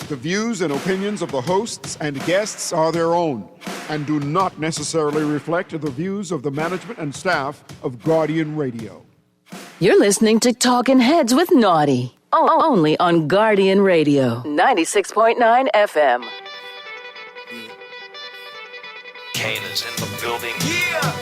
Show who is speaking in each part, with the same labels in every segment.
Speaker 1: The views and opinions of the hosts and guests are their own and do not necessarily reflect the views of the management and staff of Guardian Radio.
Speaker 2: You're listening to Talking Heads with Naughty, only on Guardian Radio, 96.9 FM.
Speaker 3: Kane is in the building.
Speaker 4: Yeah!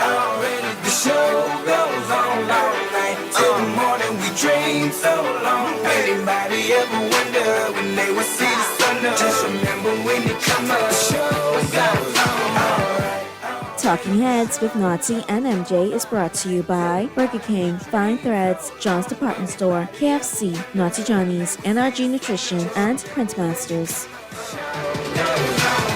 Speaker 4: Already the show goes on all night till the morning. We dream so long. Anybody ever wonder when they will see the sun up? Just remember when you come up, the show goes on.
Speaker 5: Talking Heads with Naughty and MJ is brought to you by Burger King, Fine Threads, John's Department Store, KFC, Naughty Johnny's, NRG Nutrition, and Print Masters.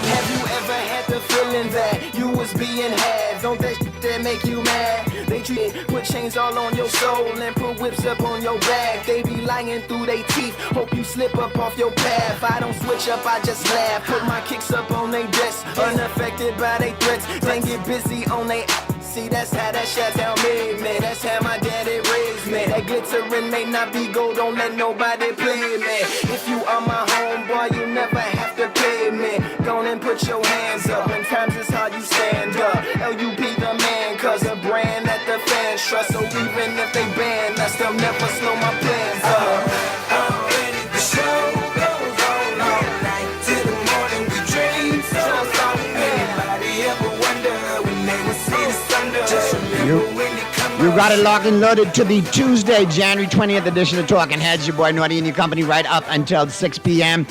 Speaker 4: Have you ever had the feeling that you was being had? Don't that shit that make you mad? They put chains all on your soul and put whips up on your back. They be lying through their teeth, hope you slip up off your path. I don't switch up, I just laugh. Put my kicks up on they desk, unaffected by they threats. Then get busy on they see, that's how that Chi-Town made me. That's how my daddy raised me. That glittering may not be gold, don't let nobody play me. If you are my homeboy, you never have to pay me. Go on and put your hands up. When times is hard, you stand up. LUP the man, cause a brand that the fans trust. So even if they ban us, they'll never slow my plans up. Already the show goes on all night till the morning. We dream so long. Anybody ever wonder when they will see the sun up? Just remember when you come up.
Speaker 6: You got it locked and loaded to the Tuesday, January 20th edition of Talking Heads. Your boy Naughty and your company right up until 6 p.m.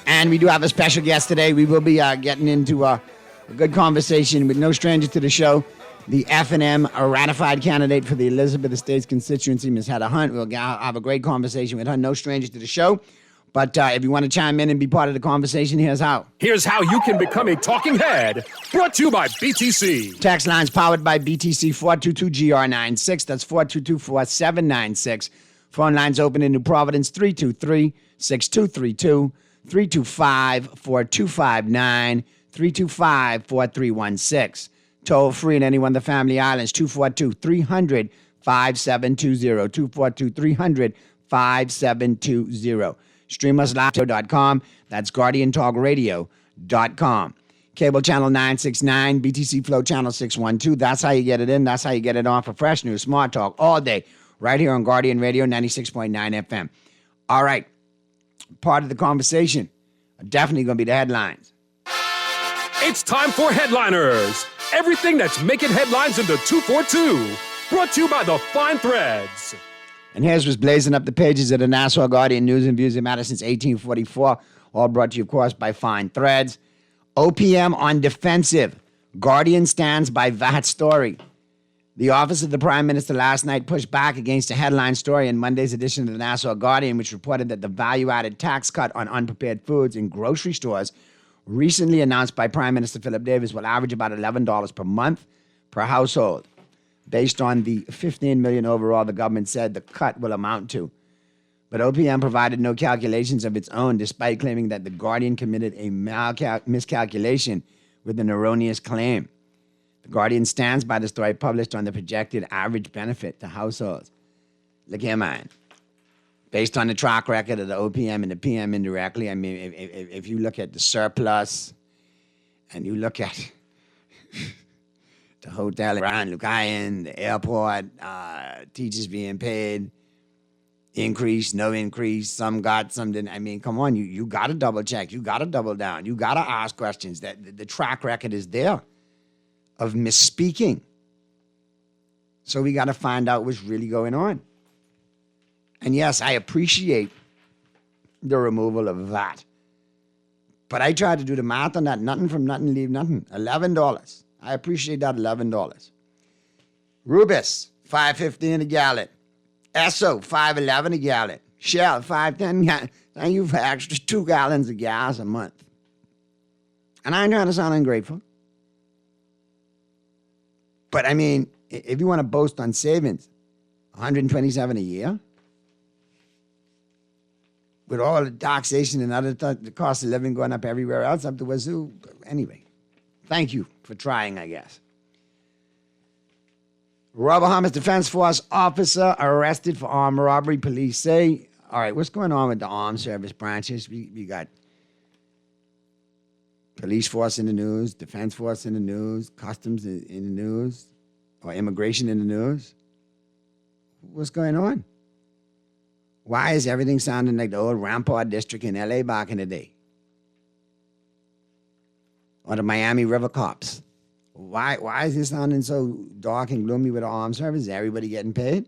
Speaker 6: And we do have a special guest today. We will be getting into a good conversation with no stranger to the show, the F&M ratified candidate for the Elizabeth Estates constituency, Ms. Heather Hunt. We'll have a great conversation with her, no stranger to the show. But if you want to chime in and be part of the conversation, here's how.
Speaker 7: Here's how you can become a talking head. Brought to you by BTC.
Speaker 6: Text lines powered by BTC 422-GR96. That's 422-4796. Phone lines open in New Providence 323-6232, 325-4259, 325-4316. Toll free in any one of the Family Islands, 242-300-5720, 242-300-5720. Stream us live.com. That's GuardianTalkRadio.com. Cable channel 969, BTC Flow channel 612. That's how you get it in. That's how you get it on for fresh news, smart talk, all day, right here on Guardian Radio 96.9 FM. All right. Part of the conversation are definitely going to be the headlines.
Speaker 7: It's time for Headliners. Everything that's making headlines in the 242. Brought to you by the Fine Threads.
Speaker 6: And here's what's blazing up the pages of the Nassau Guardian News and Views that matter since 1844. All brought to you, of course, by Fine Threads. OPM on defensive. Guardian stands by VAT story. The office of the Prime Minister last night pushed back against a headline story in Monday's edition of the Nassau Guardian, which reported that the value-added tax cut on unprepared foods in grocery stores recently announced by Prime Minister Philip Davis will average about $11 per month per household. Based on the $15 million overall the government said the cut will amount to. But OPM provided no calculations of its own, despite claiming that the Guardian committed a miscalculation with an erroneous claim. The Guardian stands by the story published on the projected average benefit to households. Look here, man. Based on the track record of the OPM and the PM indirectly, I mean, if you look at the surplus and you look at the hotel around Lucayan, the airport, teachers being paid, increase, no increase, some got, some didn't. I mean, come on, you got to double check. You got to double down. You got to ask questions. That the track record is there of misspeaking. So we got to find out what's really going on. And yes, I appreciate the removal of VAT. But I tried to do the math on that. Nothing from nothing, leave nothing. $11. I appreciate that $11. Rubis, $5.50 a gallon. Esso, $5.11 a gallon. Shell, $5.10. Thank you for extra 2 gallons of gas a month. And I ain't trying to sound ungrateful. But I mean, if you want to boast on savings, $127 a year? With all the taxation and other the cost of living going up everywhere else, up to wazoo. Anyway, thank you for trying, I guess. Royal Bahamas Defense Force officer arrested for armed robbery. Police say All right, what's going on with the armed service branches? We got police force in the news, defense force in the news, customs in the news, or immigration in the news. What's going on? Why is everything sounding like the old Rampart District in LA back in the day? Or the Miami River Cops? Why is this sounding so dark and gloomy with the armed service? Is everybody getting paid?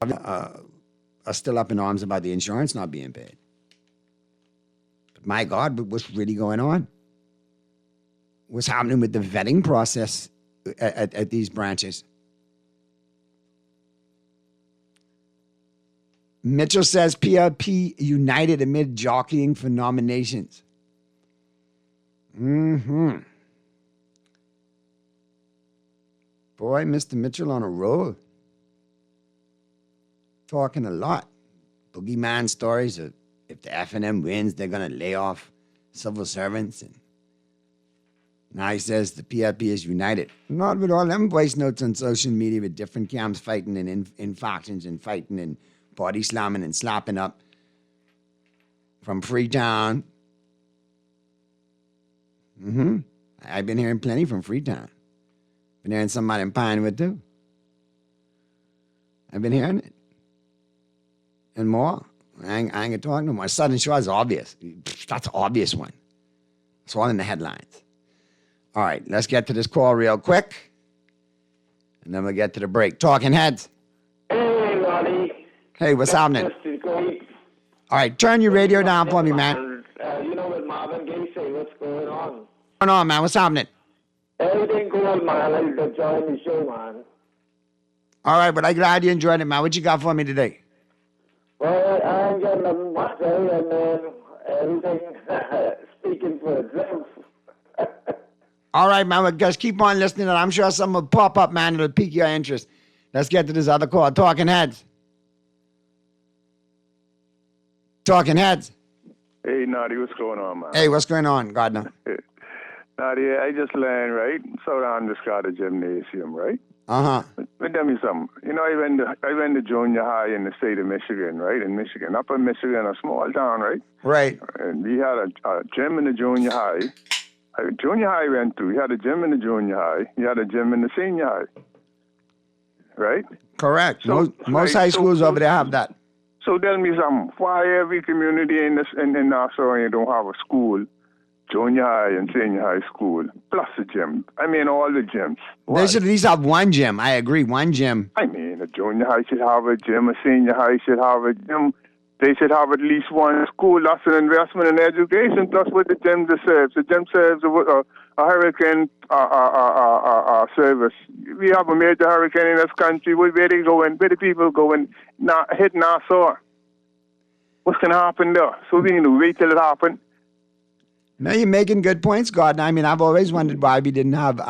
Speaker 6: Are still up in arms about the insurance not being paid. But my God, what's really going on? What's happening with the vetting process at these branches? Mitchell says PLP united amid jockeying for nominations. Mm-hmm. Boy, Mr. Mitchell on a roll. Talking a lot. Boogeyman stories of if the FNM wins, they're going to lay off civil servants. And now he says the PLP is united. Not with all them voice notes on social media with different camps fighting and in factions and fighting and body slamming and slapping up from Freetown. Mm-hmm. I've been hearing plenty from Freetown. Been hearing somebody in Pinewood too. I've been hearing it. And more. I ain't gonna talk no more. Southern Shore is obvious. That's an obvious one. It's all in the headlines. All right, let's get to this call real quick. And then we'll get to the break. Talking Heads.
Speaker 8: Hey, Ronnie.
Speaker 6: Hey, what's happening? All right, turn your radio down for me, man.
Speaker 8: You know what Marvin Gaye say, what's going on?
Speaker 6: What's going on, man? What's happening?
Speaker 8: Everything cool, man. I like to join the show, man.
Speaker 6: All right, but I'm glad you enjoyed it, man. What you got for me today?
Speaker 8: Well, I ain't got nothing much to say, and then everything speaking for itself.
Speaker 6: All right, man. Well, just keep on listening, and I'm sure something will pop up, man. It'll pique your interest. Let's get to this other call. Talking Heads. Talking Heads.
Speaker 9: Hey, Naughty, what's going on, man?
Speaker 6: Hey, what's going on, Gardner?
Speaker 9: Naughty, I just learned, right? So down this got a gymnasium, right?
Speaker 6: Uh-huh.
Speaker 9: But tell me something. You know, I went to junior high in the state of Michigan, right? In Michigan, upper Michigan, a small town, right?
Speaker 6: Right.
Speaker 9: And we had a gym in the junior high. Junior high went through. You had a gym in the junior high. You had a gym in the senior high. Right?
Speaker 6: Correct.
Speaker 9: So,
Speaker 6: most high schools over there have that.
Speaker 9: So tell me something. Why every community in Nassau you don't have a school, junior high and senior high school, plus a gym? I mean, all the gyms. Why?
Speaker 6: They should at least have one gym. I agree, one gym.
Speaker 9: I mean, a junior high should have a gym, a senior high should have a gym. They should have at least one school. That's an investment in education, plus what the gym serves. The gym serves a hurricane service. We have a major hurricane in this country. Where they going? Where the people going? Hit Nassau. What's going to happen there? So we need to wait till it happens.
Speaker 6: No, you're making good points, Gordon. I mean, I've always wondered why we didn't have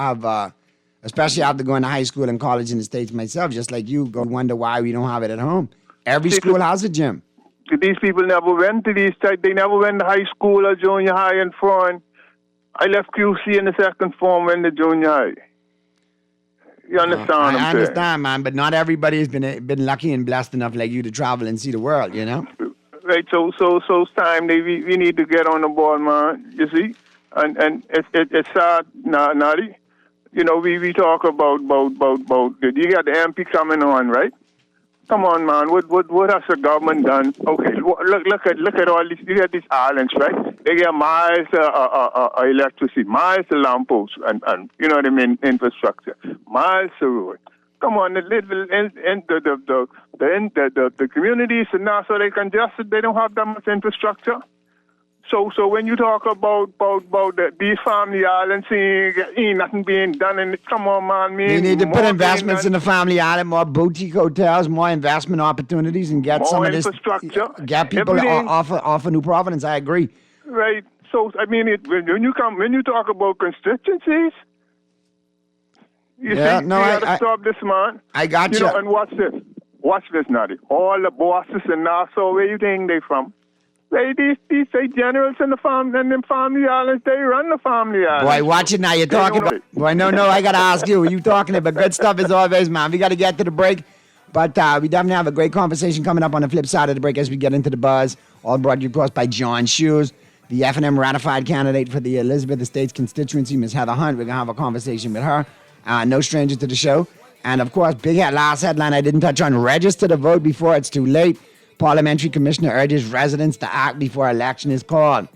Speaker 6: especially after going to high school and college in the States myself, just like you, go wonder why we don't have it at home. Every school has a gym.
Speaker 9: These people never went to these types. They never went to high school or junior high and foreign. I left QC in the second form in the junior high. You understand what I'm saying?
Speaker 6: I understand, man, but not everybody has been lucky and blessed enough like you to travel and see the world, you know?
Speaker 9: Right, so it's time we need to get on the ball, man, you see? And it's sad, Naughty. You know, we talk about you got the MP coming on, right? Come on, man. What has the government done? Okay, look at all these. You got these islands, right? They get miles of electricity, miles of lampposts, and you know what I mean, infrastructure, miles of road. Come on, the communities and now so they congested. They don't have that much infrastructure. So when you talk about these family islands, ain't nothing being done, and come on, man.
Speaker 6: You need to put investments in the family island, more boutique hotels, more investment opportunities, and get some of this
Speaker 9: infrastructure.
Speaker 6: Get people off of New Providence. I agree.
Speaker 9: Right. So I mean, when you talk about constituencies, you gotta stop this, man.
Speaker 6: I got you.
Speaker 9: Know, and watch this, Naughty. All the bosses in Nassau, where you think they from? These say generals in the family islands, they run the family islands.
Speaker 6: Boy, watch it now. You're talking about... Boy, no, I got to ask you. You talking about good stuff as always, man. We got to get to the break. But we definitely have a great conversation coming up on the flip side of the break as we get into the buzz. All brought to you, of course, by John Shoes, the F&M ratified candidate for the Elizabeth Estates constituency, Ms. Heather Hunt. We're going to have a conversation with her. No stranger to the show. And, of course, last headline I didn't touch on. Register to vote before it's too late. Parliamentary Commissioner urges residents to act before election is called.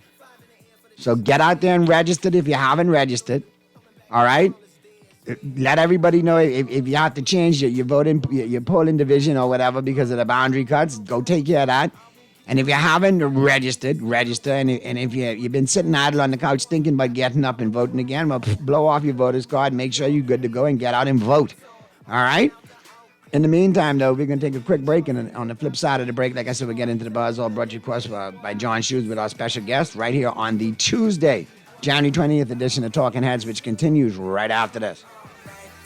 Speaker 6: So get out there and register if you haven't registered. All right? Let everybody know if you have to change your voting, your polling division or whatever because of the boundary cuts, go take care of that. And if you haven't registered, register. And if you've been sitting idle on the couch thinking about getting up and voting again, well, blow off your voter's card, make sure you're good to go and get out and vote. All right? In the meantime, though, we're going to take a quick break. And on the flip side of the break, like I said, we'll get into the buzz, all brought to you, of course, by John Shoes with our special guest right here on the Tuesday, January 20th edition of Talking Heads, which continues right after this.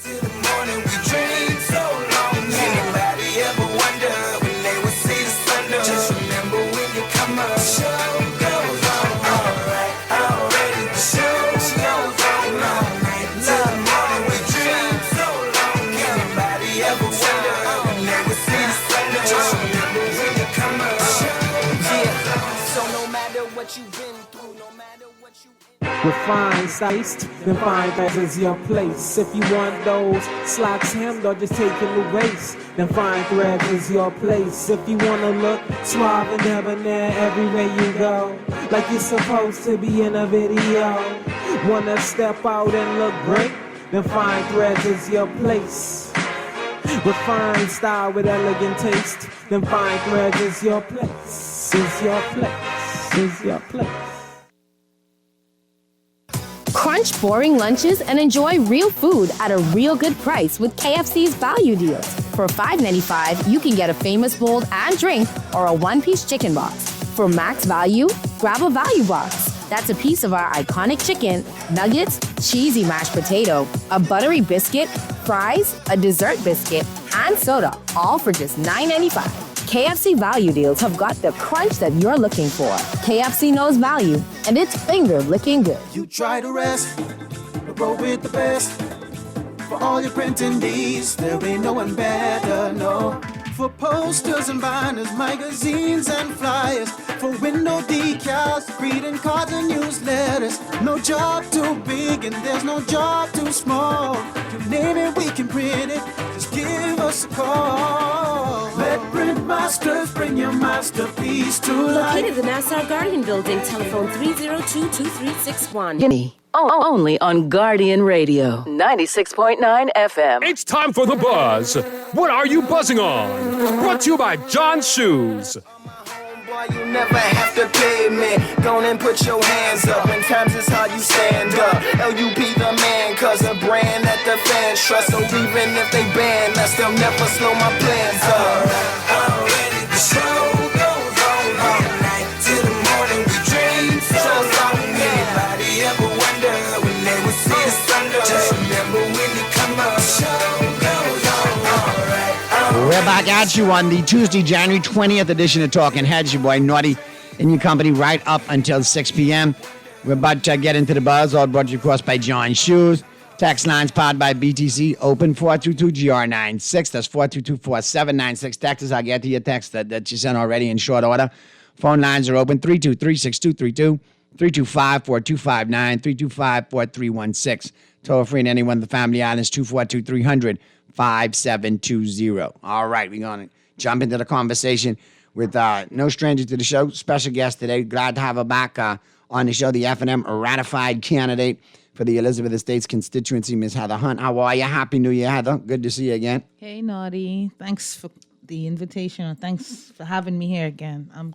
Speaker 4: Till the morning we dream so long. Anybody ever wonder when they would see the thunder? Just remember when you come up, the show goes on. Alright, already the show goes on all night. Till the morning we dream so long. Anybody ever wonder when they would see the thunder? Just remember when you come up, the show goes on. So no matter what you've been through, no matter what you
Speaker 10: Refined, sized, then find that is your place. If you want those slacks hemmed or just taking the waist, then Fine Threads is your place. If you wanna look suave and debonair everywhere you go, like you're supposed to be in a video, wanna step out and look great, then Fine Threads is your place. Refined style with elegant taste, then Fine Threads is your place. Is your place. Is your place.
Speaker 11: Crunch boring lunches and enjoy real food at a real good price with KFC's value deals. For $5.95, you can get a famous bowl and drink or a one-piece chicken box. For max value, grab a value box. That's a piece of our iconic chicken, nuggets, cheesy mashed potato, a buttery biscuit, fries, a dessert biscuit, and soda, all for just $9.95. KFC value deals have got the crunch that you're looking for. KFC knows value, and it's finger-licking good.
Speaker 4: You try to rest, but roll with the best. For all your printing needs, there ain't no one better, no. For posters and banners, magazines and flyers. For window decals, greeting cards and newsletters. No job too big and there's no job too small. You name it, we can print it. Just give us a call. Let Print Masters bring your masterpiece to life.
Speaker 12: Located in the Nassau Guardian Building, telephone 302-2361.
Speaker 2: Only on Guardian Radio, 96.9 FM.
Speaker 7: It's time for the buzz. What are you buzzing on? Brought to you by John Shoes.
Speaker 4: Boy, you never have to pay me. Go on and put your hands up. When times is hard, you stand up. LUP the man, cause a brand that the fans trust. So even if they ban us, they'll never slow my plans up. Already the show goes on all night. Till the morning we dream so long. Anybody ever wonder when they would see the thunder? Just remember when you come up, the show goes on all right.
Speaker 6: We're back at you on the Tuesday, January 20th edition of Talking Heads. Your boy Naughty in your company right up until 6 p.m. We're about to get into the buzz, all brought to you, of course, by John Shoes. Text lines powered by BTC, open 422-GR96. That's 422-4796. Texts, I'll get to your text that you sent already in short order. Phone lines are open, 323-6232, 325-4259, 325-4316. Toll free in any one of the Family Islands, 242-300-5720. All right, we're going to jump into the conversation with no stranger to the show, special guest today. Glad to have her back on the show, the F&M ratified candidate for the Elizabeth Estates constituency, Ms. Heather Hunt. How are you? Happy New Year, Heather. Good to see you again.
Speaker 13: Hey, Naughty. Thanks for the invitation. Thanks for having me here again. I'm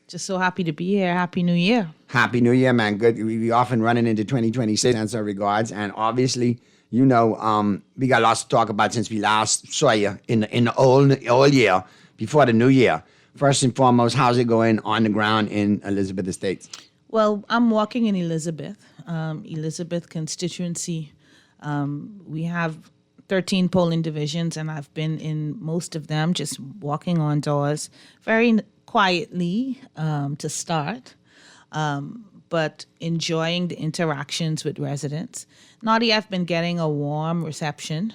Speaker 13: just so happy to be here. Happy New Year.
Speaker 6: Happy New Year, man. Good. We often running into 2026. Sends our regards. And obviously, you know, we got lots to talk about since we last saw you in the old year, before the new year. First and foremost, how's it going on the ground in Elizabeth Estates?
Speaker 13: Well, I'm walking in Elizabeth constituency. We have 13 polling divisions, and I've been in most of them, just walking on doors, very quietly to start, but enjoying the interactions with residents. Naughty, I've been getting a warm reception.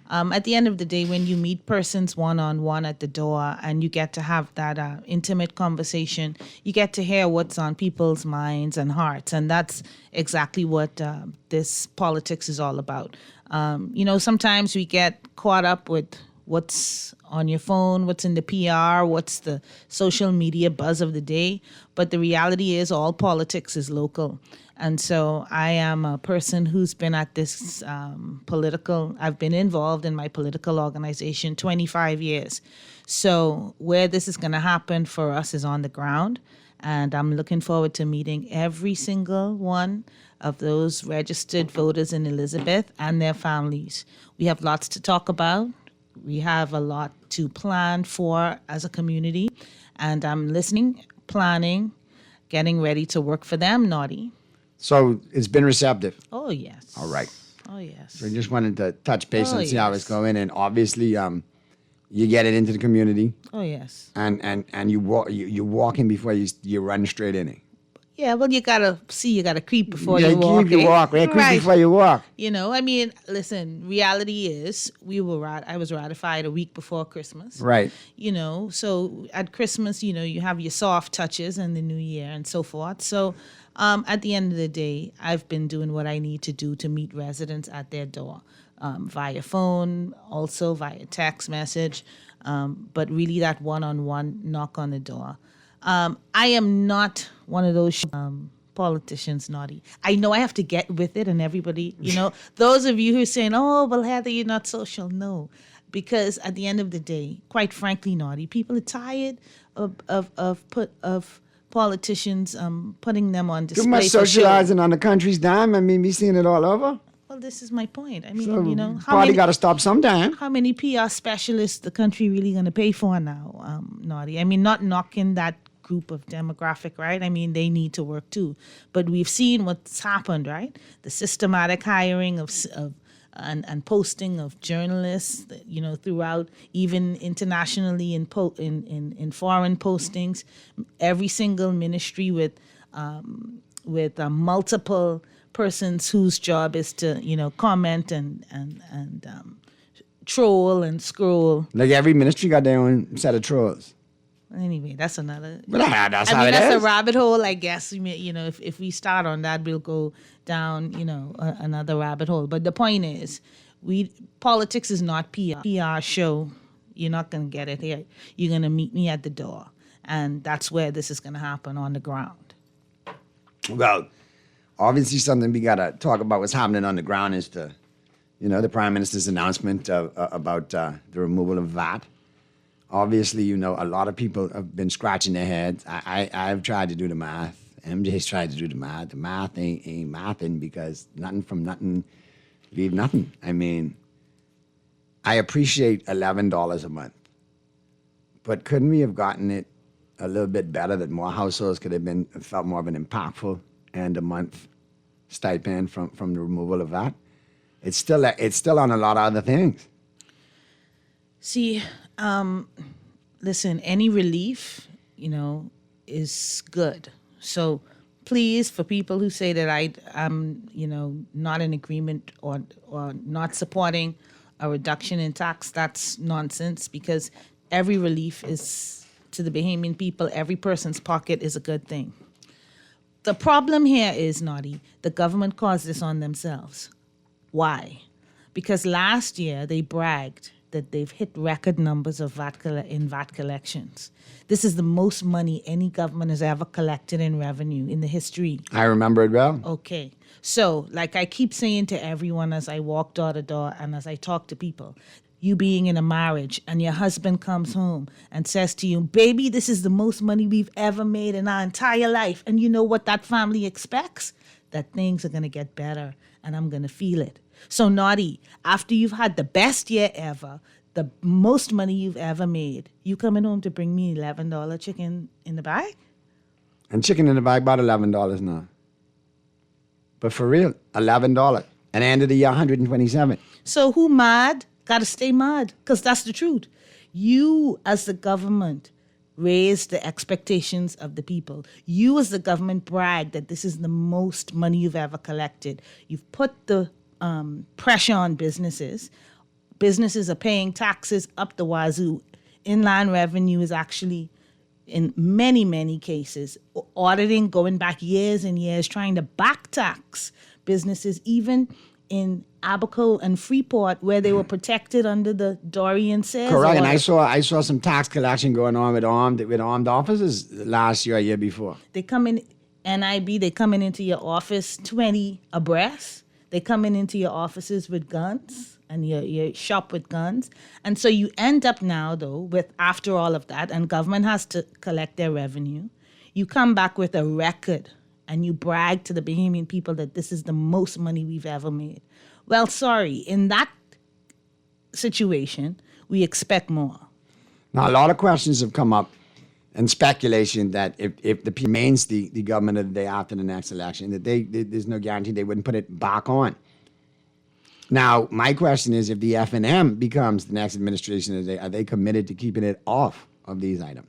Speaker 13: At the end of the day, when you meet persons one-on-one at the door and you get to have that intimate conversation, you get to hear what's on people's minds and hearts. And that's exactly what this politics is all about. Sometimes we get caught up with what's on your phone, what's in the PR, what's the social media buzz of the day. But the reality is all politics is local. And so I am a person who's been at this I've been involved in my political organization 25 years. So where this is going to happen for us is on the ground. And I'm looking forward to meeting every single one of those registered voters in Elizabeth and their families. We have lots to talk about. We have a lot to plan for as a community. And I'm listening, planning, getting ready to work for them, Naughty.
Speaker 6: So it's been receptive.
Speaker 13: Oh, yes.
Speaker 6: All right.
Speaker 13: Oh, yes.
Speaker 6: So I just wanted to touch base
Speaker 13: Oh,
Speaker 6: and see how
Speaker 13: yes.
Speaker 6: it's going. And obviously, you get it into the community.
Speaker 13: Oh, yes.
Speaker 6: And you walk in before you run straight in it.
Speaker 13: Yeah, well, you gotta creep before
Speaker 6: Yeah,
Speaker 13: you walk.
Speaker 6: creep, you walk. Yeah, creep before you walk.
Speaker 13: Listen, reality is I was ratified a week before Christmas.
Speaker 6: Right.
Speaker 13: So at Christmas, you have your soft touches and the New Year and so forth. So at the end of the day, I've been doing what I need to do to meet residents at their door, via phone, also via text message, but really that one-on-one knock on the door. I am not one of those politicians, Naughty. I know I have to get with it, and everybody, those of you who are saying, "Oh, well, Heather, you're not social," no, because at the end of the day, quite frankly, Naughty, people are tired of politicians putting them on display.
Speaker 6: Too much
Speaker 13: for show.
Speaker 6: socializing on the country's dime. I mean, we seeing it all over.
Speaker 13: Well, this is my point. I mean,
Speaker 6: So
Speaker 13: how
Speaker 6: party
Speaker 13: many,
Speaker 6: got to stop sometime.
Speaker 13: how many PR specialists the country really going to pay for now, Naughty? I mean, not knocking that group of demographic, right? I mean, they need to work too. But we've seen what's happened, right? The systematic hiring and posting of journalists, throughout, even internationally in foreign postings. Every single ministry with multiple persons whose job is to comment and troll and scroll.
Speaker 6: Like every ministry got their own set of trolls.
Speaker 13: Anyway, that's another.
Speaker 6: But that's how it
Speaker 13: that's
Speaker 6: is.
Speaker 13: a rabbit hole, I guess. If we start on that, we'll go down, another rabbit hole. But the point is, politics is not PR show. You're not going to get it here. You're going to meet me at the door, and that's where this is going to happen on the ground.
Speaker 6: Well, obviously, something we got to talk about what's happening on the ground is the Prime Minister's announcement about the removal of VAT. Obviously, a lot of people have been scratching their heads. I've tried to do the math. MJ's tried to do the math. The math ain't mathing because nothing from nothing leave nothing. I mean, I appreciate $11 a month, but couldn't we have gotten it a little bit better that more households could have felt more of an impactful end of month stipend from the removal of that? It's still on a lot of other things.
Speaker 13: See, listen, any relief, is good. So please, for people who say that I'm, not in agreement or not supporting a reduction in tax, that's nonsense, because every relief is to the Bahamian people, every person's pocket is a good thing. The problem here is, Naughty, the government caused this on themselves. Why? Because last year they bragged that they've hit record numbers of VAT collections. This is the most money any government has ever collected in revenue in the history.
Speaker 6: I remember it well.
Speaker 13: Okay. So, like I keep saying to everyone as I walk door to door and as I talk to people, you being in a marriage and your husband comes home and says to you, "Baby, this is the most money we've ever made in our entire life." And you know what that family expects? That things are going to get better and I'm going to feel it. So, Naughty, after you've had the best year ever, the most money you've ever made, you coming home to bring me $11 chicken in the bag?
Speaker 6: And chicken in the bag about $11 now. But for real, $11. And end of the year, $127.
Speaker 13: So who mad? Gotta stay mad, because that's the truth. You, as the government, raise the expectations of the people. You, as the government, brag that this is the most money you've ever collected. You've put the pressure on businesses businesses are paying taxes up the wazoo. Inland revenue is actually, in many, many cases, auditing, going back years and years, trying to back tax businesses, even in Abaco and Freeport, where they were protected under the Dorian sales
Speaker 6: Correct,
Speaker 13: order.
Speaker 6: and I saw some tax collection going on with armed officers last year, year before.
Speaker 13: They come in, NIB, they coming into your office 20 abreast. They coming into your offices with guns and your shop with guns. And so you end up now, though, with, after all of that, and government has to collect their revenue, you come back with a record and you brag to the Bahamian people that this is the most money we've ever made. Well, sorry, in that situation, we expect more.
Speaker 6: Now, a lot of questions have come up and speculation that if the P remains the government of the day after the next election, that there's no guarantee they wouldn't put it back on. Now, my question is, if the F&M becomes the next administration of the day, are they committed to keeping it off of these items?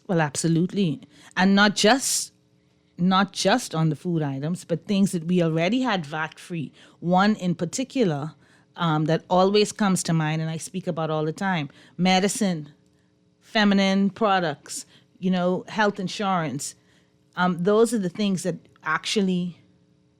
Speaker 13: Well, absolutely. And not just on the food items, but things that we already had VAT-free. One in particular that always comes to mind, and I speak about all the time: medicine, feminine products, health insurance. Those are the things that actually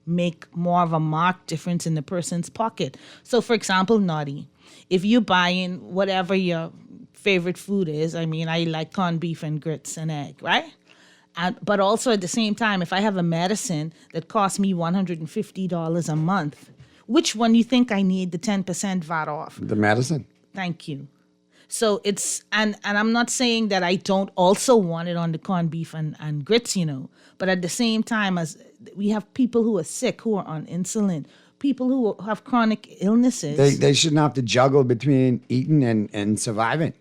Speaker 13: make more of a marked difference in the person's pocket. So, for example, Naughty, if you're buying whatever your favorite food is, I like corned beef and grits and egg, right? But also at the same time, if I have a medicine that costs me $150 a month, which one you think I need the 10% VAT off?
Speaker 6: The medicine.
Speaker 13: Thank you. So it's, and I'm not saying that I don't also want it on the corned beef and grits, but at the same time, as we have people who are sick, who are on insulin, people who have chronic illnesses.
Speaker 6: They shouldn't have to juggle between eating and surviving.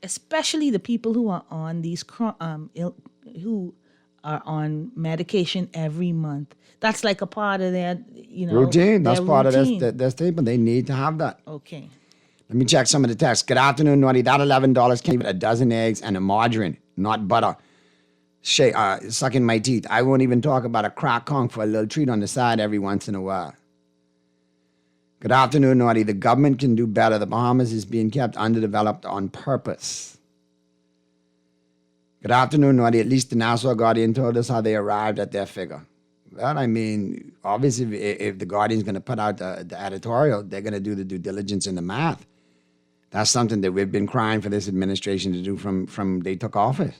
Speaker 13: Especially the people who are on these who are on medication every month. That's like a part of their,
Speaker 6: routine. That's part
Speaker 13: routine.
Speaker 6: of their statement. They need to have that.
Speaker 13: Okay.
Speaker 6: Let me check some of the texts. Good afternoon, Naughty. That $11 came with a dozen eggs and a margarine, not butter. Sucking my teeth. I won't even talk about a crack conch for a little treat on the side every once in a while. Good afternoon, Naughty. The government can do better. The Bahamas is being kept underdeveloped on purpose. Good afternoon, Naughty. At least the Nassau Guardian told us how they arrived at their figure. Well, obviously, if the Guardian's going to put out the editorial, they're going to do the due diligence and the math. That's something that we've been crying for this administration to do from they took office.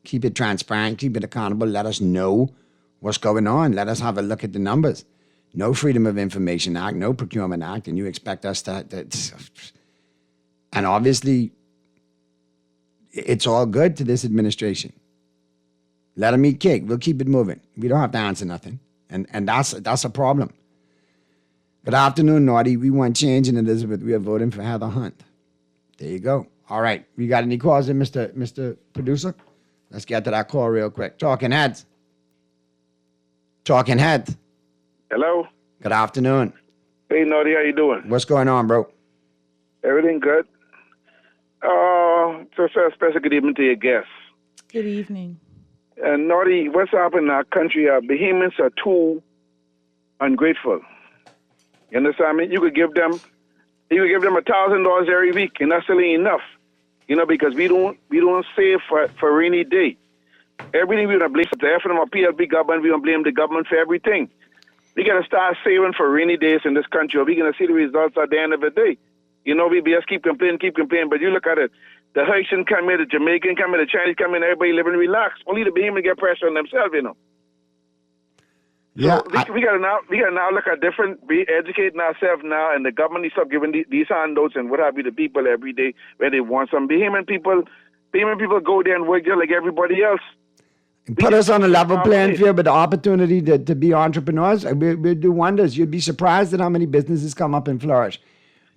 Speaker 6: Keep it transparent, keep it accountable, let us know what's going on. Let us have a look at the numbers. No Freedom of Information Act, no Procurement Act, and you expect us to and obviously, it's all good to this administration. Let them eat cake. We'll keep it moving. We don't have to answer nothing. And that's a problem. Good afternoon, Naughty. We want change in Elizabeth. We are voting for Heather Hunt. There you go. All right. We got any calls in, Mr. Producer? Let's get to that call real quick. Talking Heads. Talking Heads.
Speaker 14: Hello.
Speaker 6: Good afternoon.
Speaker 14: Hey, Naughty. How you doing?
Speaker 6: What's going on, bro?
Speaker 14: Everything good. So special good evening to your guests.
Speaker 13: Good evening.
Speaker 14: And Naughty, what's happening in our country? Our Bahamians are too ungrateful. You understand me? You could give them $1,000 every week, and that's still ain't enough. Because we don't save for rainy day. Everything we don't blame the F&M or PLB government. We don't blame the government for everything. We gotta start saving for rainy days in this country, or we're gonna see the results at the end of the day. We just keep complaining, but you look at it. The Haitian come in, the Jamaican come in, the Chinese come in, everybody living relaxed. Only the Bahamians get pressure on themselves,
Speaker 6: Yeah,
Speaker 14: so we gotta now look at different, be educating ourselves now, and the government needs to stop giving these handouts and what have you to people every day where they want some. Bahamian people go there and work just like everybody else.
Speaker 6: Put us on a level playing field with the opportunity to be entrepreneurs. We'll do wonders. You'd be surprised at how many businesses come up and flourish.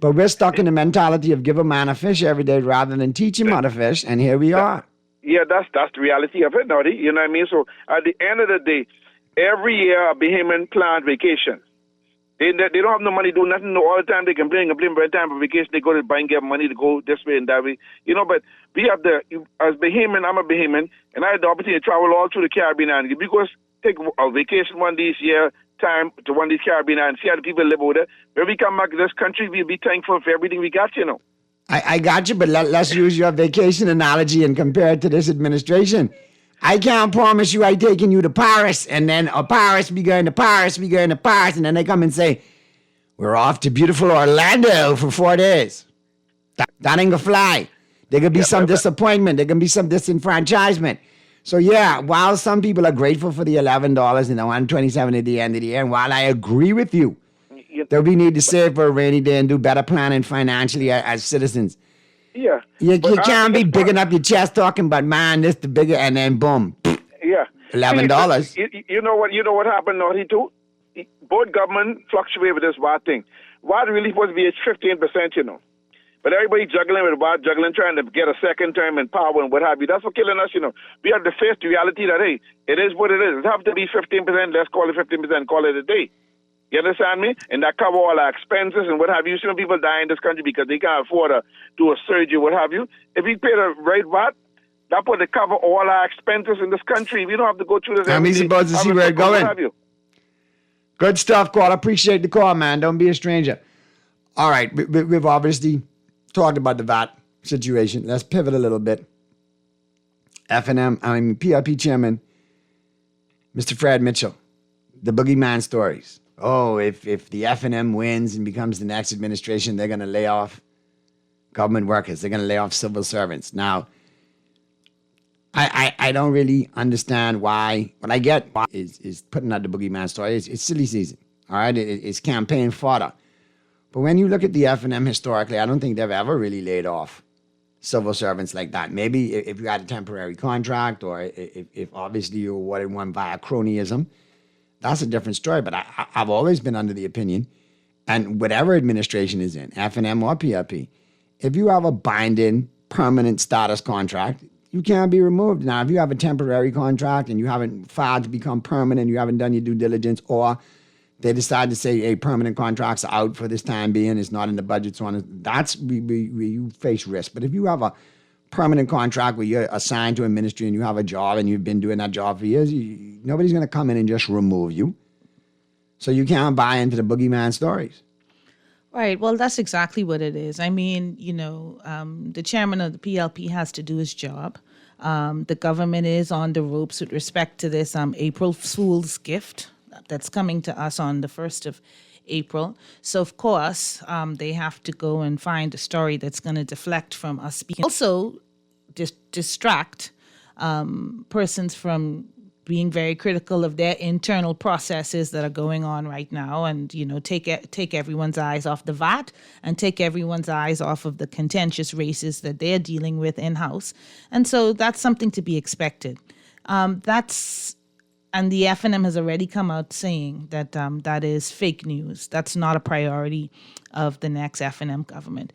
Speaker 6: But we're stuck in the mentality of give a man a fish every day rather than teach him how to fish, and here we are.
Speaker 14: Yeah, that's the reality of it, Naughty. You know what I mean? So at the end of the day, every year a Bahamian plan vacation. They don't have no money to do nothing. No, all the time they complain. By the time for vacation, they go to buy and get money to go this way and that way. But we have as Bahamian, I'm a Bahamian, and I had the opportunity to travel all through the Caribbean. And we go take a vacation one this year, time to one of these Caribbean and see how the people live over there. When we come back to this country, we'll be thankful for everything we got, you know.
Speaker 6: I got you, but let's use your vacation analogy and compare it to this administration. I can't promise you I'm taking you to Paris, and then Paris, we going to Paris, we going to Paris, and then they come and say, we're off to beautiful Orlando for 4 days. That ain't gonna fly. There could be some disappointment. There can be some disenfranchisement. So yeah, while some people are grateful for the $11 and the $127 at the end of the year, and while I agree with you that we need to save for a rainy day and do better planning financially as citizens.
Speaker 14: Yeah.
Speaker 6: You can't be bigging up your chest talking about, man, this the bigger, and then boom.
Speaker 14: Yeah.
Speaker 6: $11.
Speaker 14: You know what happened, Naughty, too? Both government fluctuate with this VAT thing. VAT really supposed to be at 15%, you know. But everybody juggling with VAT, trying to get a second term in power and what have you. That's what killing us, you know. We have to face the reality that, hey, it is what it is. It have to be 15%, let's call it 15%, call it a day. You understand me? And that cover all our expenses and what have you. You know, people die in this country because they can't afford to do a surgery, what have you. If we pay the right VAT, that would cover all our expenses in this country. We don't have to go through this.
Speaker 6: I'm supposed to see where it's going. Good stuff, Carl. I appreciate the call, man. Don't be a stranger. All right, we've obviously talked about the VAT situation. Let's pivot a little bit. PRP chairman, Mr. Fred Mitchell, the boogeyman stories. Oh, if the F&M wins and becomes the next administration, they're going to lay off government workers. They're going to lay off civil servants. Now, I don't really understand why. What I get is putting out the boogeyman story. It's silly season, all right? It's campaign fodder. But when you look at the F&M historically, I don't think they've ever really laid off civil servants like that. Maybe if you had a temporary contract or if obviously you awarded one via cronyism, that's a different story. But I've always been under the opinion, and whatever administration is in, F&M or PRP, if you have a binding permanent status contract, you can't be removed. Now, if you have a temporary contract and you haven't filed to become permanent, you haven't done your due diligence, or they decide to say, hey, permanent contracts are out for this time being, it's not in the budget, so on, that's where you face risk. But if you have a permanent contract where you're assigned to a ministry and you have a job and you've been doing that job for years, nobody's going to come in and just remove you. So you can't buy into the boogeyman stories.
Speaker 13: Right. Well, that's exactly what it is. I mean, the chairman of the PLP has to do his job. The government is on the ropes with respect to this April Fool's gift that's coming to us on the 1st of April. So, of course, they have to go and find a story that's going to deflect from us speaking. Also, distract persons from being very critical of their internal processes that are going on right now, and take everyone's eyes off the VAT and take everyone's eyes off of the contentious races that they're dealing with in-house. And so that's something to be expected. And the F&M has already come out saying that that is fake news. That's not a priority of the next F&M government.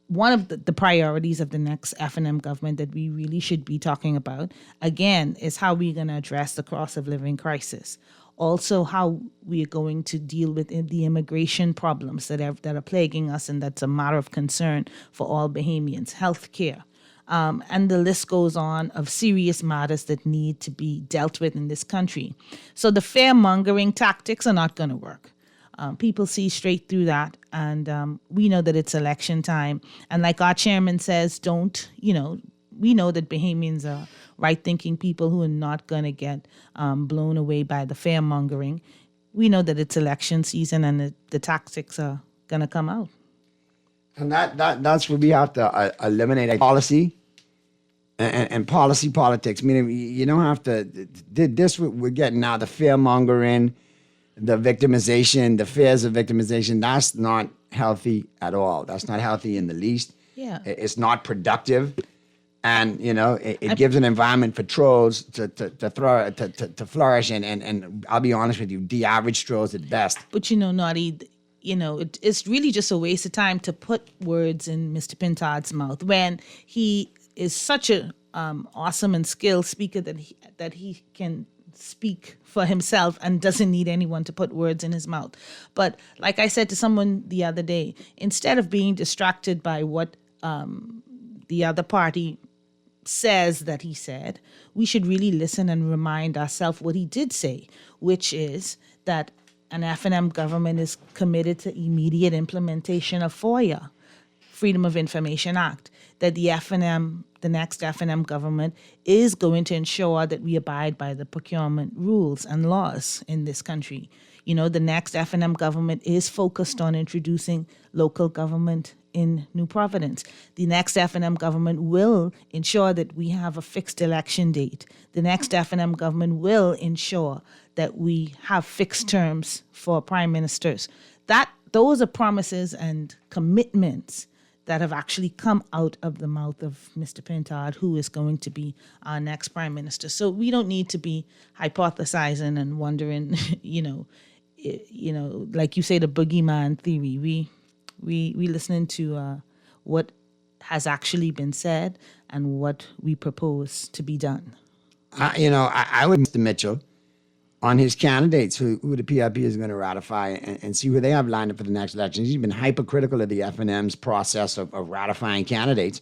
Speaker 13: One of the priorities of the next F&M government that we really should be talking about, again, is how we're going to address the cost of living crisis. Also, how we are going to deal with the immigration problems that are plaguing us, and that's a matter of concern for all Bahamians. Healthcare. And the list goes on of serious matters that need to be dealt with in this country. So the fear-mongering tactics are not going to work. People see straight through that, and we know that it's election time. And like our chairman says, we know that Bahamians are right-thinking people who are not going to get blown away by the fear-mongering. We know that it's election season, and the tactics are going to come out.
Speaker 6: And that's where we have to eliminate policy and policy politics. Meaning, you don't have to. This we're getting now, the fear-mongering, the victimization, the fears of victimization. That's not healthy at all. That's not healthy in the least.
Speaker 13: Yeah.
Speaker 6: It's not productive. And, it gives an environment for trolls to flourish. And I'll be honest with you, the average trolls at best.
Speaker 13: But, Naughty, it's really just a waste of time to put words in Mr. Pintard's mouth when he is such a awesome and skilled speaker that he can speak for himself and doesn't need anyone to put words in his mouth. But like I said to someone the other day, instead of being distracted by what the other party says that he said, we should really listen and remind ourselves what he did say, which is that an F&M government is committed to immediate implementation of FOIA, Freedom of Information Act, that the next F&M government is going to ensure that we abide by the procurement rules and laws in this country. You know, the next F&M government is focused on introducing local government in New Providence. The next F&M government will ensure that we have a fixed election date. The next F&M government will ensure that we have fixed terms for prime ministers. Those are promises and commitments that have actually come out of the mouth of Mr. Pintard, who is going to be our next prime minister. So we don't need to be hypothesizing and wondering, like you say, the boogeyman theory. We listening to what has actually been said and what we propose to be done.
Speaker 6: I would Mr. Mitchell on his candidates who the PRP is going to ratify and see who they have lined up for the next election. He's been hypercritical of the F&M's process of ratifying candidates.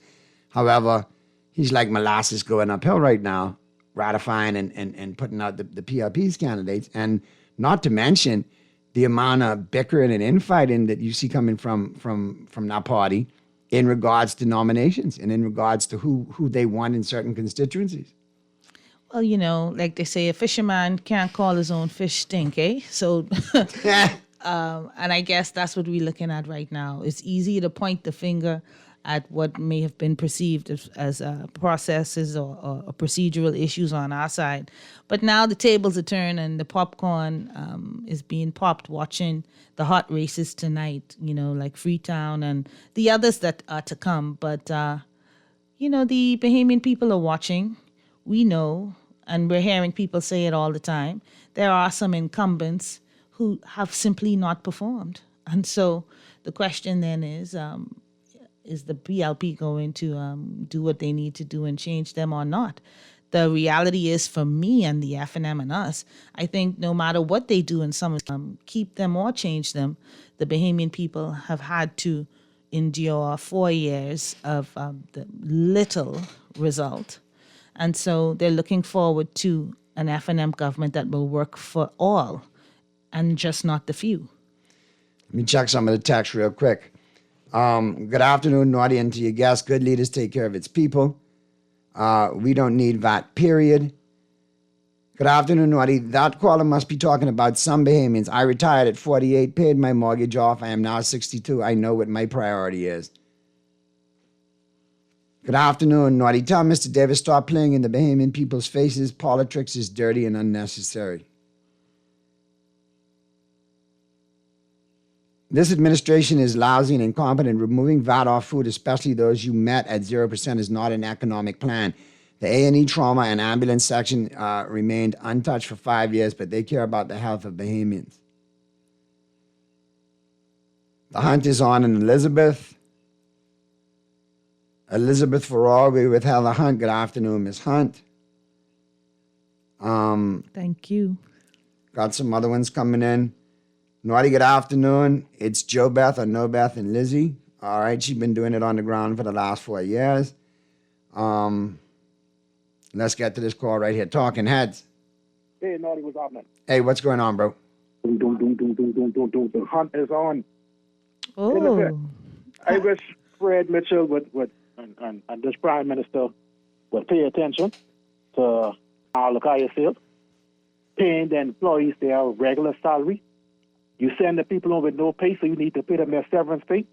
Speaker 6: However, he's like molasses going uphill right now, ratifying and putting out the PRP's candidates. And not to mention the amount of bickering and infighting that you see coming from that party in regards to nominations and in regards to who they want in certain constituencies.
Speaker 13: Well, like they say, a fisherman can't call his own fish stink, eh? So, and I guess that's what we're looking at right now. It's easy to point the finger at what may have been perceived as processes or procedural issues on our side. But now the tables are turned and the popcorn is being popped watching the hot races tonight, like Freetown and the others that are to come. But, the Bahamian people are watching. We know, and we're hearing people say it all the time, there are some incumbents who have simply not performed. And so the question then is the PLP going to do what they need to do and change them or not? The reality is, for me and the F&M and us, I think no matter what they do in some keep them or change them, the Bahamian people have had to endure 4 years of the little result. And so they're looking forward to an F&M government that will work for all and just not the few.
Speaker 6: Let me check some of the text real quick. Good afternoon, Naughty, and to your guests. Good leaders take care of its people. We don't need VAT, period. Good afternoon, Naughty. That caller must be talking about some Bahamians. I retired at 48, paid my mortgage off. I am now 62. I know what my priority is. Good afternoon, Naughty. Tell Mr. Davis stop playing in the Bahamian people's faces. Politics is dirty and unnecessary. This administration is lousy and incompetent. Removing VAT off food, especially those you met at 0%, is not an economic plan. The A&E trauma and ambulance section remained untouched for 5 years, but they care about the health of Bahamians. The hunt is on in Elizabeth. Elizabeth Farrar, we withheld the hunt. Good afternoon, Ms. Hunt.
Speaker 13: Thank you.
Speaker 6: Got some other ones coming in. Naughty, good afternoon. It's Joe Beth or No Beth and Lizzie. All right, she's been doing it on the ground for the last 4 years. Let's get to this call right here. Talking Heads.
Speaker 15: Hey, Naughty, what's happening?
Speaker 6: Hey, what's going on, bro?
Speaker 15: The hunt is on.
Speaker 13: Oh.
Speaker 15: Hey, listen, I wish Fred Mitchell and this Prime Minister would pay attention to our Lakaya field, paying the employees their regular salary. You send the people on with no pay, so you need to pay them their severance pay.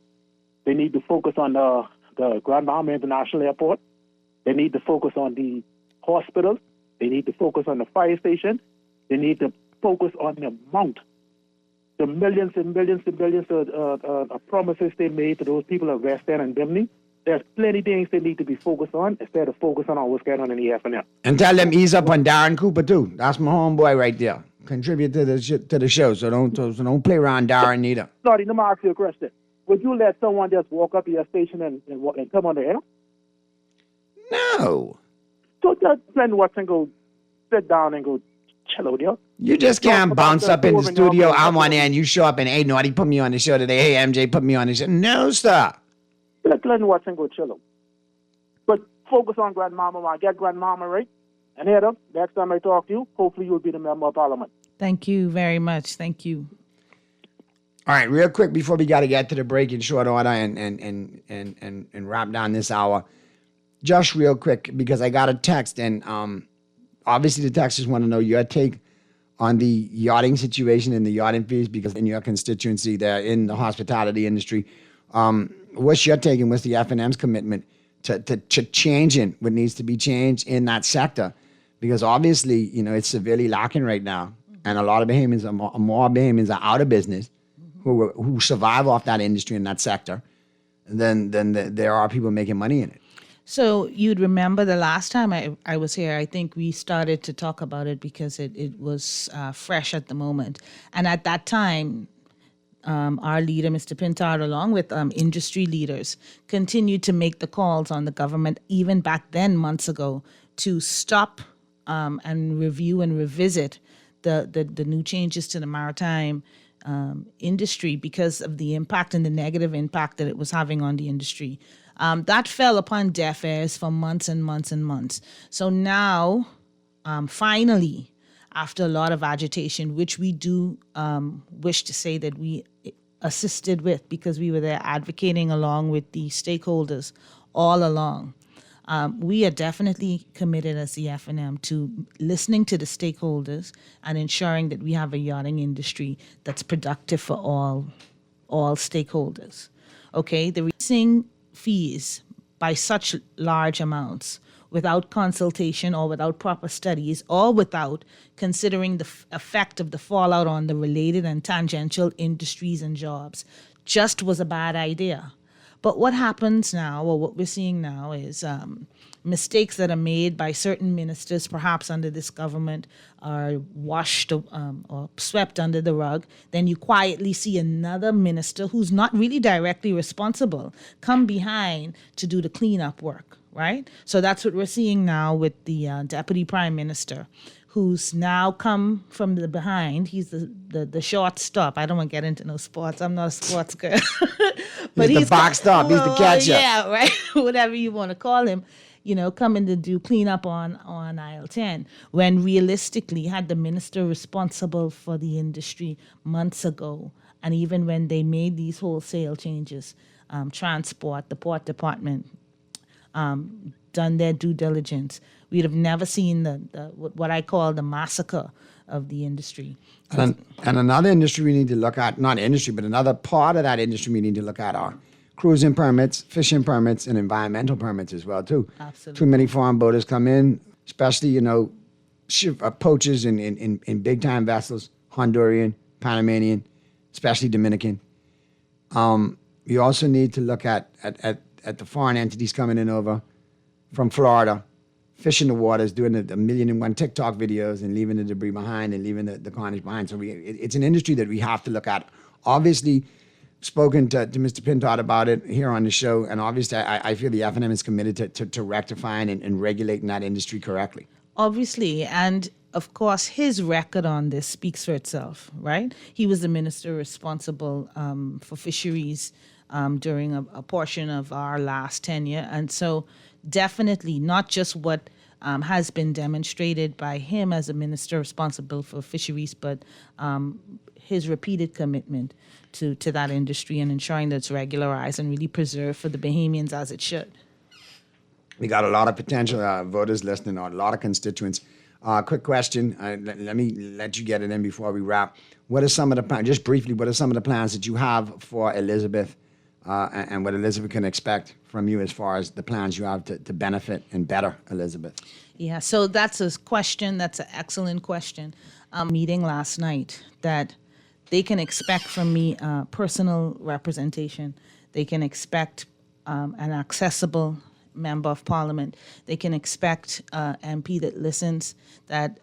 Speaker 15: They need to focus on the Grand Bahama International Airport. They need to focus on the hospitals. They need to focus on the fire station. They need to focus on the amount, the millions and millions and millions of promises they made to those people of West End and Bimini. There's plenty of things they need to be focused on instead of focusing on what's going on in the F&M.
Speaker 6: And tell them ease up on Darren Cooper too. That's my homeboy right there. Contribute to the show, so don't play around Darren neither.
Speaker 15: Naughty, let me ask you a question. Would you let someone just walk up to your station and come on the air?
Speaker 6: No.
Speaker 15: So just Glenn Watson go sit down and go chill out there.
Speaker 6: You just can't bounce up in the studio. I'm on air and you show up and, hey, Naughty, put me on the show today. Hey, MJ, put me on the show. No, sir.
Speaker 15: Let Glenn Watson go chill out. But focus on Grandmama. Get Grandmama right. And Heather, next time I talk to you, hopefully you'll be the member of parliament.
Speaker 13: Thank you very much. Thank you.
Speaker 6: All right, real quick before we got to get to the break in short order and wrap down this hour. Just real quick, because I got a text, and obviously the texters want to know your take on the yachting situation and the yachting fees, because in your constituency, they're in the hospitality industry. What's your take, and what's the F&M's commitment to changing what needs to be changed in that sector? Because obviously, it's severely lacking right now, and a lot of Bahamians, more Bahamians are out of business who survive off that industry in that sector than there are people making money in it.
Speaker 13: So you'd remember the last time I was here, I think we started to talk about it because it was fresh at the moment. And at that time, our leader, Mr. Pintard, along with industry leaders, continued to make the calls on the government, even back then, months ago, to stop and review and revisit the new changes to the maritime industry because of the impact and the negative impact that it was having on the industry. That fell upon deaf ears for months and months and months. So now, finally, after a lot of agitation, which we do wish to say that we assisted with because we were there advocating along with the stakeholders all along, we are definitely committed as the F&M to listening to the stakeholders and ensuring that we have a yachting industry that's productive for all stakeholders. Okay, the reducing fees by such large amounts without consultation or without proper studies or without considering the effect of the fallout on the related and tangential industries and jobs just was a bad idea. But what happens now, or what we're seeing now, is mistakes that are made by certain ministers, perhaps under this government, are washed or swept under the rug. Then you quietly see another minister who's not really directly responsible come behind to do the cleanup work, right? So that's what we're seeing now with the Deputy Prime Minister, who's now come from the behind. He's the shortstop. I don't want to get into no sports. I'm not a sports girl. But
Speaker 6: he's the box stop. He's the catcher.
Speaker 13: Yeah, right. Whatever you want to call him. Coming to do cleanup on aisle 10, when realistically, had the minister responsible for the industry months ago, and even when they made these wholesale changes, transport, the port department, done their due diligence, we'd have never seen the what I call the massacre of the industry.
Speaker 6: And another industry we need to look at, not industry, but another part of that industry we need to look at are cruising permits, fishing permits, and environmental permits as well, too.
Speaker 13: Absolutely.
Speaker 6: Too many foreign boaters come in, especially, poachers in big-time vessels, Honduran, Panamanian, especially Dominican. You also need to look at the foreign entities coming in over from Florida, fishing the waters, doing the 1,000,001 TikTok videos and leaving the debris behind and leaving the carnage behind. So it's an industry that we have to look at. Obviously, spoken to Mr. Pintard about it here on the show, and obviously I feel the F&M is committed to rectifying and regulating that industry correctly.
Speaker 13: Obviously, and of course, his record on this speaks for itself, right? He was the minister responsible for fisheries during a portion of our last tenure, and so definitely not just what has been demonstrated by him as a minister responsible for fisheries, but his repeated commitment to that industry and ensuring that it's regularized and really preserved for the Bahamians as it should.
Speaker 6: We got a lot of potential voters listening, or a lot of constituents. Quick question. Let me let you get it in before we wrap. What are some of the plans, just briefly, what are some of the plans that you have for Elizabeth and what Elizabeth can expect from you as far as the plans you have to benefit and better Elizabeth?
Speaker 13: Yeah, so that's a question. That's an excellent question. Meeting last night that they can expect from me personal representation. They can expect an accessible member of parliament. They can expect MP that listens, that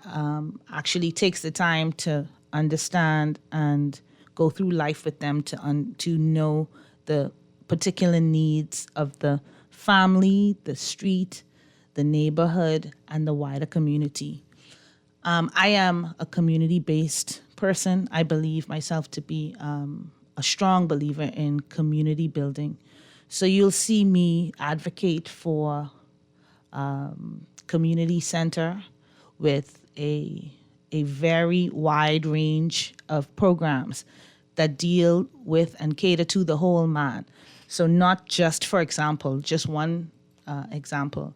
Speaker 13: actually takes the time to understand and go through life with them to know the particular needs of the family, the street, the neighborhood, and the wider community. I am a community-based person. I believe myself to be a strong believer in community building. So you'll see me advocate for community center with a very wide range of programs. that deal with and cater to the whole man. So not just, for example, just one example.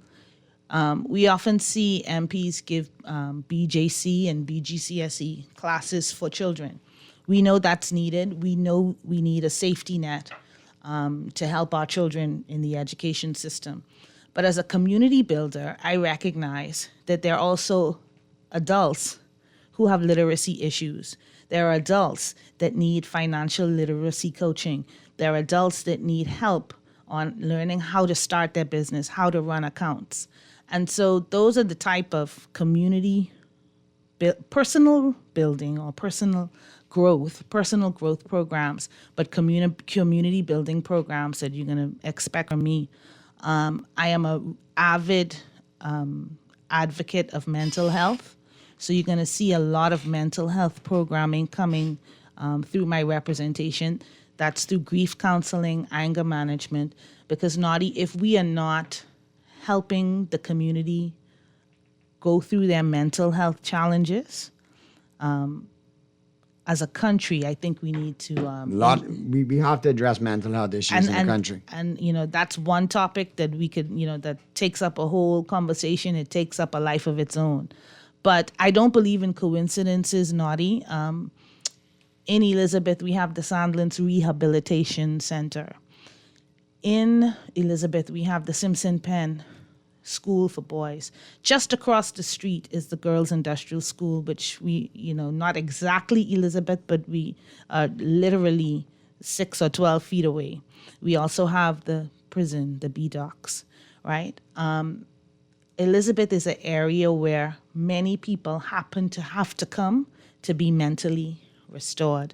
Speaker 13: We often see MPs give BJC and BGCSE classes for children. We know that's needed. We know we need a safety net to help our children in the education system. But as a community builder, I recognize that there are also adults who have literacy issues. There are adults that need financial literacy coaching. There are adults that need help on learning how to start their business, how to run accounts. And so those are the type of community, personal building or personal growth programs, but community building programs that you're going to expect from me. I am an avid advocate of mental health. So you're going to see a lot of mental health programming coming through my representation. That's through grief counseling, anger management, because Naughty, if we are not helping the community go through their mental health challenges, as a country, I think we need to...
Speaker 6: we have to address mental health issues in the country.
Speaker 13: And, that's one topic that we could, that takes up a whole conversation. It takes up a life of its own. But I don't believe in coincidences, Naughty. In Elizabeth, we have the Sandlands Rehabilitation Center. In Elizabeth, we have the Simpson Penn School for Boys. Just across the street is the Girls Industrial School, which we, not exactly Elizabeth, but we are literally 6 or 12 feet away. We also have the prison, the B-Docks, right? Elizabeth is an area where many people happen to have to come to be mentally restored.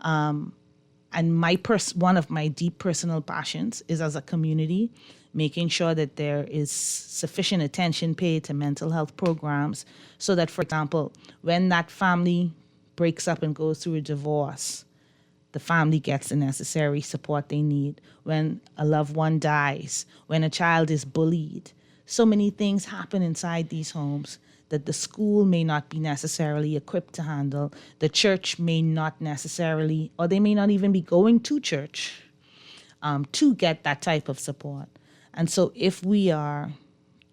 Speaker 13: And one of my deep personal passions is, as a community, making sure that there is sufficient attention paid to mental health programs so that, for example, when that family breaks up and goes through a divorce, the family gets the necessary support they need. When a loved one dies, when a child is bullied, so many things happen inside these homes that the school may not be necessarily equipped to handle. The church may not necessarily, or they may not even be going to church to get that type of support. And so if we are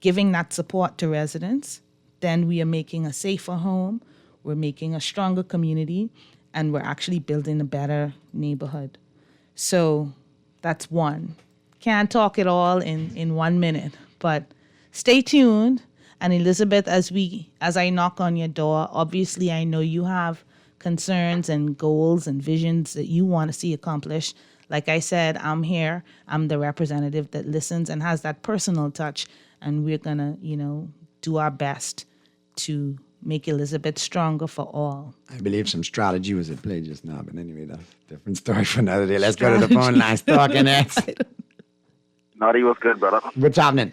Speaker 13: giving that support to residents, then we are making a safer home, we're making a stronger community, and we're actually building a better neighborhood. So that's one. Can't talk it all in 1 minute, but stay tuned. And Elizabeth, as I knock on your door, obviously I know you have concerns and goals and visions that you want to see accomplished. Like I said, I'm here. I'm the representative that listens and has that personal touch. And we're going to, do our best to make Elizabeth stronger for all.
Speaker 6: I believe some strategy was at play just now. But anyway, that's a different story for another day. Let's go to the phone lines. Talking next.
Speaker 16: Naughty, what's good, brother?
Speaker 6: What's happening?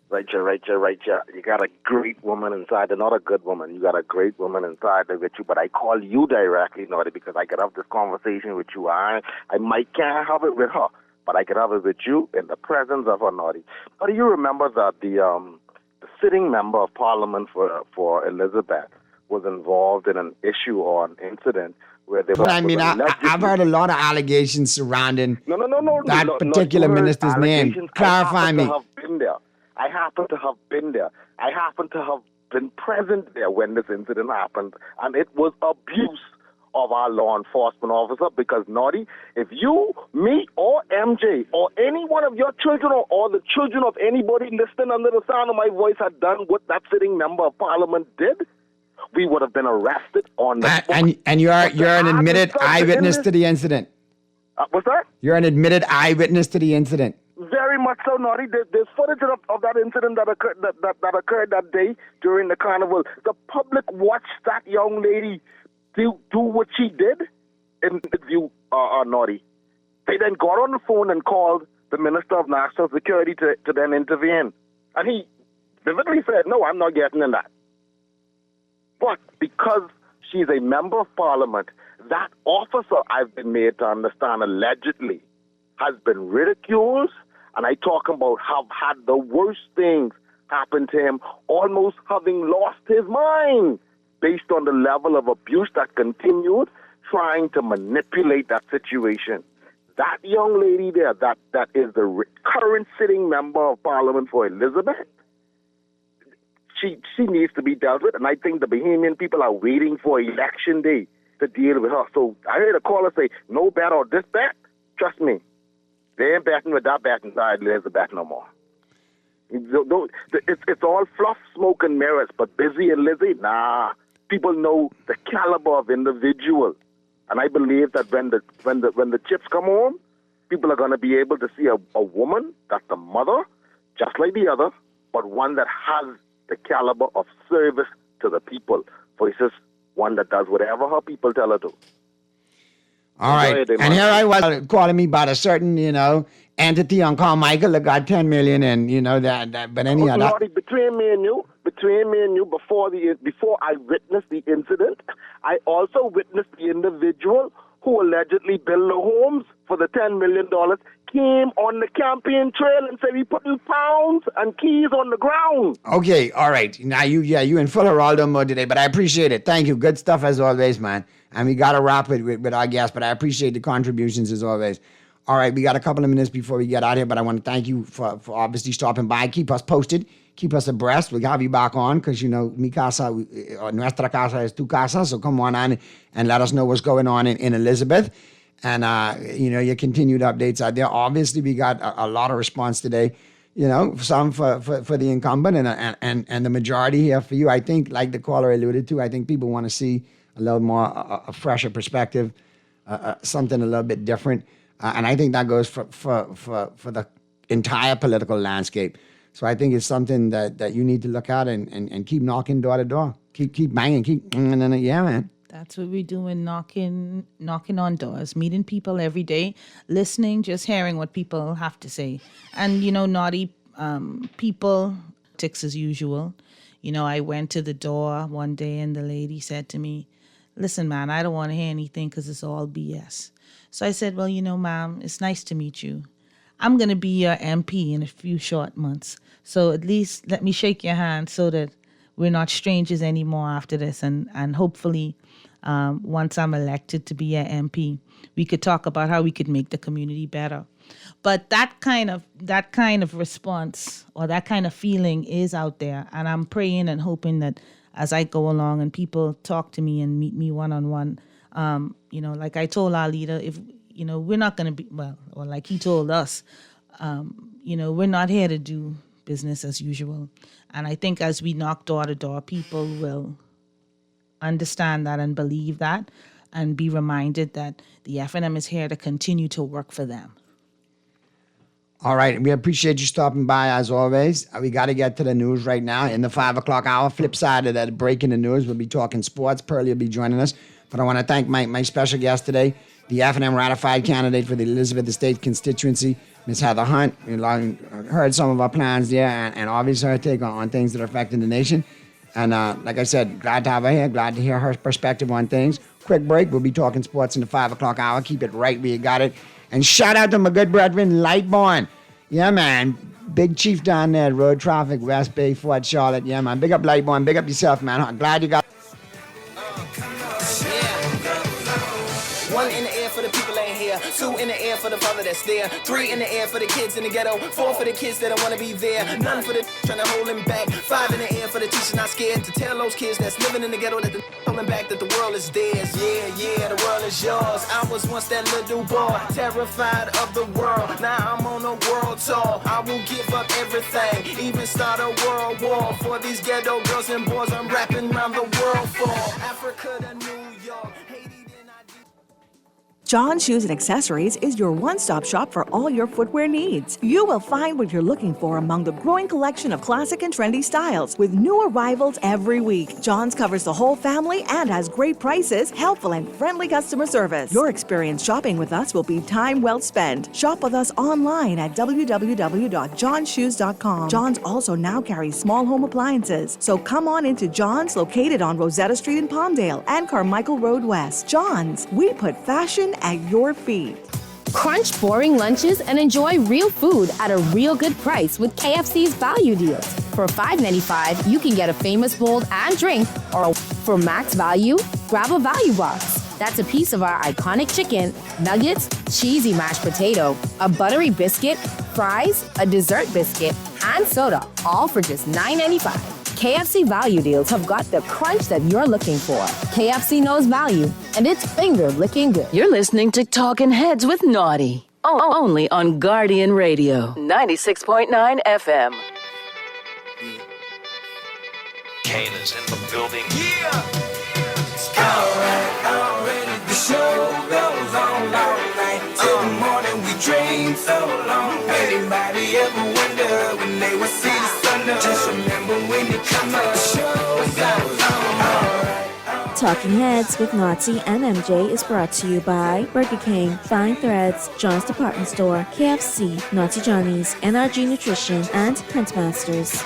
Speaker 16: Right. You got a great woman inside, and not a good woman. You got a great woman inside with you, but I call you directly, Naughty, because I could have this conversation with you. I can't have it with her, but I could have it with you in the presence of her, Naughty. How do you remember that the sitting member of Parliament for Elizabeth was involved in an issue or an incident where they were...
Speaker 6: I've heard a lot of allegations surrounding that particular minister's name. Clarify me.
Speaker 16: I happen to have been there. I happen to have been present there when this incident happened, and it was abuse of our law enforcement officer because, Naughty, if you, me, or MJ, or any one of your children or the children of anybody listening under the sound of my voice had done what that sitting member of Parliament did, we would have been arrested on the spot.
Speaker 6: And you're an admitted eyewitness to the incident.
Speaker 16: What's that?
Speaker 6: You're an admitted eyewitness to the incident.
Speaker 16: Very much so, Naughty. There's footage of that incident that occurred that day during the carnival. The public watched that young lady do what she did in the view, Naughty. They then got on the phone and called the Minister of National Security to then intervene. And he vividly said, no, I'm not getting in that. But because she's a member of Parliament, that officer, I've been made to understand, allegedly, has been ridiculed, and I talk about have had the worst things happen to him, almost having lost his mind based on the level of abuse that continued trying to manipulate that situation. That young lady there, that is the current sitting member of Parliament for Elizabeth, she needs to be dealt with, and I think the Bahamian people are waiting for election day to deal with her. So I heard a caller say, no bet or this bet. Trust me, they ain't betting with that betting side Elizabeth no more. It's all fluff, smoke, and mirrors, but Busy and Lizzie, nah. People know the caliber of individual, and I believe that when the chips come home, people are going to be able to see a woman that's a mother, just like the other, but one that has the caliber of service to the people versus one that does whatever her people tell her to.
Speaker 6: All right, and here I was calling me about a certain, entity on Carmichael that got $10 million, and that. But anyhow,
Speaker 16: Lordy, between me and you, before I witnessed the incident, I also witnessed the individual who allegedly built the homes for the $10 million came on the campaign trail and said he putting pounds and keys on the ground.
Speaker 6: Okay, all right. Now you in full Geraldo mode today, but I appreciate it. Thank you. Good stuff as always, man. And we got to wrap it with our guests, but I appreciate the contributions as always. All right, we got a couple of minutes before we get out here, but I want to thank you for obviously stopping by. Keep us posted. Keep us abreast. We'll have you back on because, mi casa, nuestra casa es tu casa. So come on and let us know what's going on in Elizabeth. And, your continued updates out there. Obviously, we got a lot of response today, some for the incumbent and the majority here for you. I think, like the caller alluded to, I think people want to see a little more, a fresher perspective, something a little bit different. And I think that goes for the entire political landscape. So I think it's something that you need to look at and keep knocking door to door. Keep banging, yeah, man.
Speaker 13: That's what we're doing, knocking on doors, meeting people every day, listening, just hearing what people have to say. And, naughty people, ticks as usual. I went to the door one day and the lady said to me, listen, man, I don't want to hear anything because it's all BS. So I said, well, ma'am, it's nice to meet you. I'm going to be your MP in a few short months. So at least let me shake your hand so that we're not strangers anymore after this. And hopefully, once I'm elected to be your MP, we could talk about how we could make the community better. But that kind of response or that kind of feeling is out there. And I'm praying and hoping that as I go along and people talk to me and meet me one-on-one, like I told our leader, if, we're not going to be, or like he told us, we're not here to do business as usual. And I think as we knock door to door, people will understand that and believe that and be reminded that the FNM is here to continue to work for them.
Speaker 6: All right. We appreciate you stopping by as always. We got to get to the news right now. In the 5 o'clock hour, flip side of that break in the news, we'll be talking sports. Pearlie will be joining us. But I want to thank my special guest today, the FNM ratified candidate for the Elizabeth Estate constituency, Ms. Heather Hunt. We heard some of our plans there and obviously her take on things that are affecting the nation. And like I said, glad to have her here. Glad to hear her perspective on things. Quick break. We'll be talking sports in the 5 o'clock hour. Keep it right where you got it. And shout out to my good brethren, Lightborn. Yeah, man. Big chief down there, road traffic, West Bay, Fort Charlotte. Yeah, man. Big up Lightborn. Big up yourself, man. I'm glad you got...
Speaker 4: One in the air for the people ain't here. 2 in the air for the father that's there. 3 in the air for the kids in the ghetto. 4 for the kids that don't want to be there. None for the trying to hold him back. 5 in the air for the teacher not scared to tell those kids that's living in the ghetto that the holding back that the world is theirs. Yeah, the world is yours. I was once that little boy, terrified of the world. Now I'm on a world tour. I will give up everything, even start a world war for these ghetto girls and boys. I'm rapping around the world for Africa to New York.
Speaker 17: John Shoes and Accessories is your one-stop shop for all your footwear needs. You will find what you're looking for among the growing collection of classic and trendy styles with new arrivals every week. John's covers the whole family and has great prices, helpful and friendly customer service. Your experience shopping with us will be time well spent. Shop with us online at www.johnshoes.com. John's also now carries small home appliances. So come on into John's, located on Rosetta Street in Palmdale and Carmichael Road West. John's, we put fashion at your feet.
Speaker 11: Crunch boring lunches and enjoy real food at a real good price with KFC's value deals. For $5.95, you can get a famous bowl and drink, or for max value, grab a value box. That's a piece of our iconic chicken, nuggets, cheesy mashed potato, a buttery biscuit, fries, a dessert biscuit, and soda, all for just $9.95. KFC value deals have got the crunch that you're looking for. KFC knows value, and it's finger-licking good.
Speaker 2: You're listening to Talking Heads with Naughty. Only on Guardian Radio, 96.9 FM.
Speaker 3: Kane is in the building.
Speaker 4: Alright, the show goes on all night till the morning. We dream so long. Anybody ever wonder when they will see the sun up? Just remember when you come up, the show goes on. Alright.
Speaker 5: Talking Heads with Naughty and MJ is brought to you by Burger King, Fine Threads, John's Department Store, KFC, Naughty Johnny's, NRG Nutrition, and Printmasters.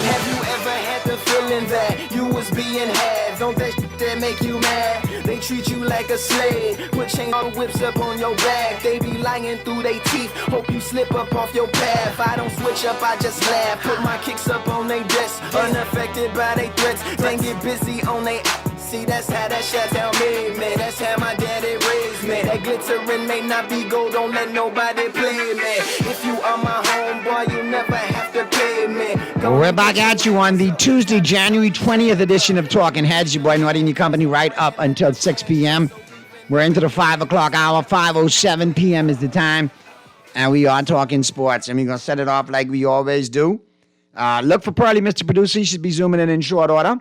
Speaker 4: Have you ever had the feeling that you was being had? Don't that shit that make you mad? They treat you like a slave. Put chain on whips up on your back. They be lying through their teeth. Hope you slip up off your path. I don't switch up, I just laugh. Put my kicks up on they desk, unaffected by they threats. Then get busy on they. See, that's how that Chateau made me. That's how my daddy raised me. That glittering may not be gold, don't let nobody play me. If you are my homeboy, you never have to pay me.
Speaker 6: Well, we're back at you on the Tuesday, January 20th edition of Talking Heads. Your boy Naughty and your company right up until 6 p.m. We're into the 5 o'clock hour. 5:07 p.m. is the time. And we are talking sports. And we're going to set it off like we always do. Look for Pearly, Mr. Producer. He should be zooming in short order.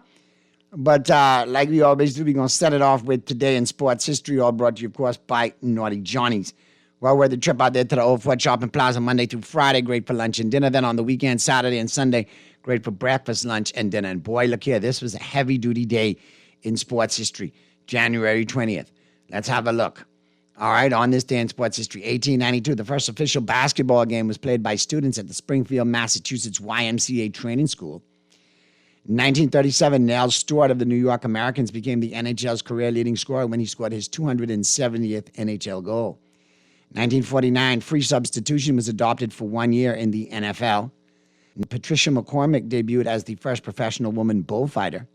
Speaker 6: But like we always do, we're going to set it off with Today in Sports History, all brought to you, of course, by Naughty Johnny's. Well worth the trip out there to the Old Fort Shopping Plaza Monday through Friday. Great for lunch and dinner. Then on the weekend, Saturday and Sunday, great for breakfast, lunch, and dinner. And boy, look here, this was a heavy-duty day in sports history, January 20th. Let's have a look. All right, on this day in sports history, 1892, the first official basketball game was played by students at the Springfield, Massachusetts YMCA training school. In 1937, Nell Stewart of the New York Americans became the NHL's career-leading scorer when he scored his 270th NHL goal. 1949, free substitution was adopted for 1 year in the NFL. And Patricia McCormick debuted as the first professional woman bullfighter.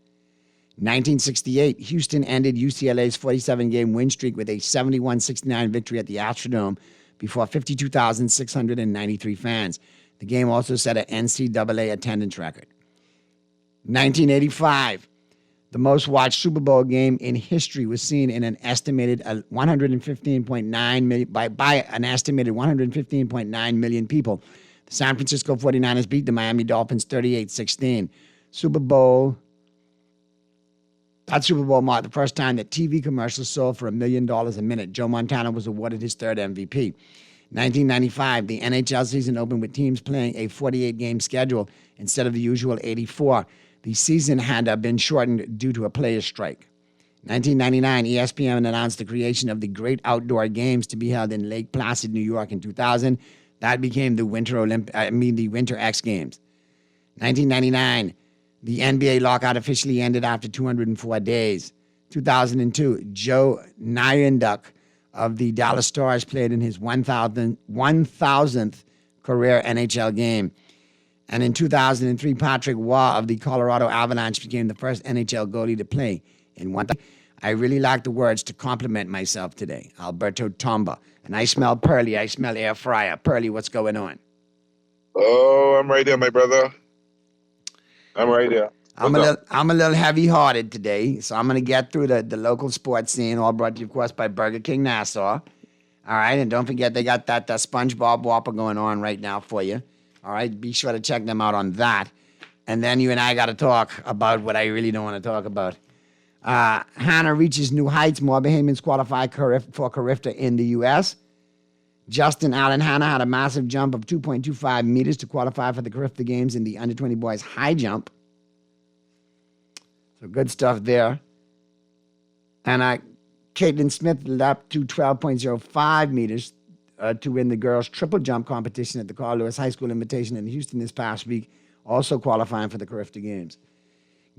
Speaker 6: 1968, Houston ended UCLA's 47-game win streak with a 71-69 victory at the Astrodome before 52,693 fans. The game also set an NCAA attendance record. 1985, the most watched Super Bowl game in history was seen in an estimated 115.9 million by an estimated 115.9 million people. The San Francisco 49ers beat the Miami Dolphins 38-16. That Super Bowl marked the first time that TV commercials sold for $1 million a minute. Joe Montana was awarded his third MVP. 1995, the NHL season opened with teams playing a 48-game schedule instead of the usual 84. The season had been shortened due to a players' strike. 1999, ESPN announced the creation of the Great Outdoor Games to be held in Lake Placid, New York in 2000. That became the Winter X Games. 1999, the NBA lockout officially ended after 204 days. 2002, Joe Nyanduck of the Dallas Stars played in his 1,000th career NHL game. And in 2003, Patrick Waugh of the Colorado Avalanche became the first NHL goalie to play in one. I really like the words to compliment myself today. Alberto Tomba. And I smell Pearly. I smell air fryer. Pearly, what's going on?
Speaker 18: Oh, I'm right there, my brother. I'm right there.
Speaker 6: I'm a little heavy-hearted today, so I'm going to get through the local sports scene, all brought to you, of course, by Burger King Nassau. All right, and don't forget they got that SpongeBob Whopper going on right now for you. All right, be sure to check them out on that. And then you and I got to talk about what I really don't want to talk about. Hannah reaches new heights. More Bahamians qualify for Carifta in the U.S. Justin Allen Hannah had a massive jump of 2.25 meters to qualify for the Carifta Games in the under-20 boys high jump. So good stuff there. And Caitlin Smith leapt to 12.05 meters to win the girls' triple jump competition at the Carl Lewis High School Invitation in Houston this past week, also qualifying for the Carifta Games.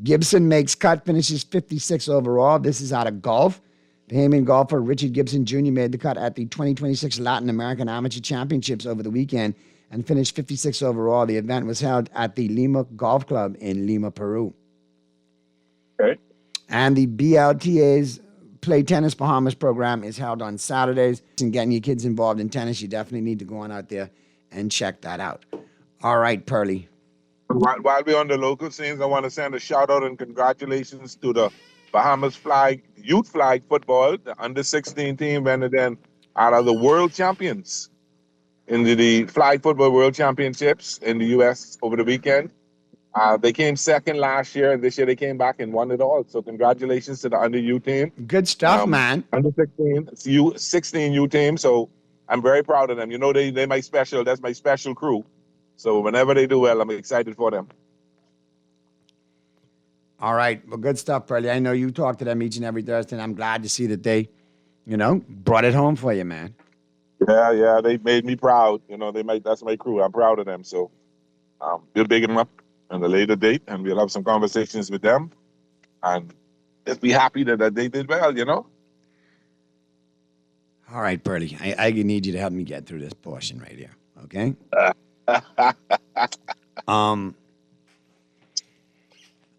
Speaker 6: Gibson makes cut, finishes 56 overall. This is out of golf. Bahamian golfer Richard Gibson Jr. made the cut at the 2026 Latin American Amateur Championships over the weekend and finished 56 overall. The event was held at the Lima Golf Club in Lima, Peru.
Speaker 18: Okay.
Speaker 6: And the BLTA's Play Tennis Bahamas program is held on Saturdays. And getting your kids involved in tennis, you definitely need to go on out there and check that out. All right, Pearly.
Speaker 18: While we're on the local scenes, I want to send a shout out and congratulations to the Bahamas youth flag football, the under 16 team, and then out of the world champions in the flag football world championships in the U.S. over the weekend. They came second last year, and this year they came back and won it all. So congratulations to the under U team.
Speaker 6: Good stuff, man.
Speaker 18: Under 16, it's 16 U team. So I'm very proud of them. You know, they my special. That's my special crew. So whenever they do well, I'm excited for them.
Speaker 6: All right. Well, good stuff, Pearly. I know you talk to them each and every Thursday, and I'm glad to see that they, brought it home for you, man.
Speaker 18: Yeah. They made me proud. That's my crew. I'm proud of them. So we'll big them up on a later date, and we'll have some conversations with them. And just be happy that they did well,
Speaker 6: All right, Pearly. I need you to help me get through this portion right here, okay?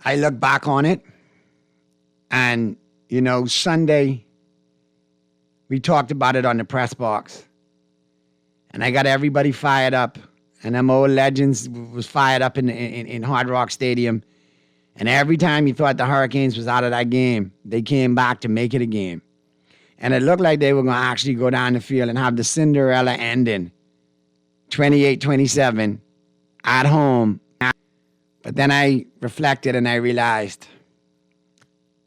Speaker 6: I look back on it, and, Sunday, we talked about it on the press box, and I got everybody fired up, and them old legends was fired up in Hard Rock Stadium, and every time you thought the Hurricanes was out of that game, they came back to make it a game, and it looked like they were going to actually go down the field and have the Cinderella ending, 28-27, at home. But then I reflected and I realized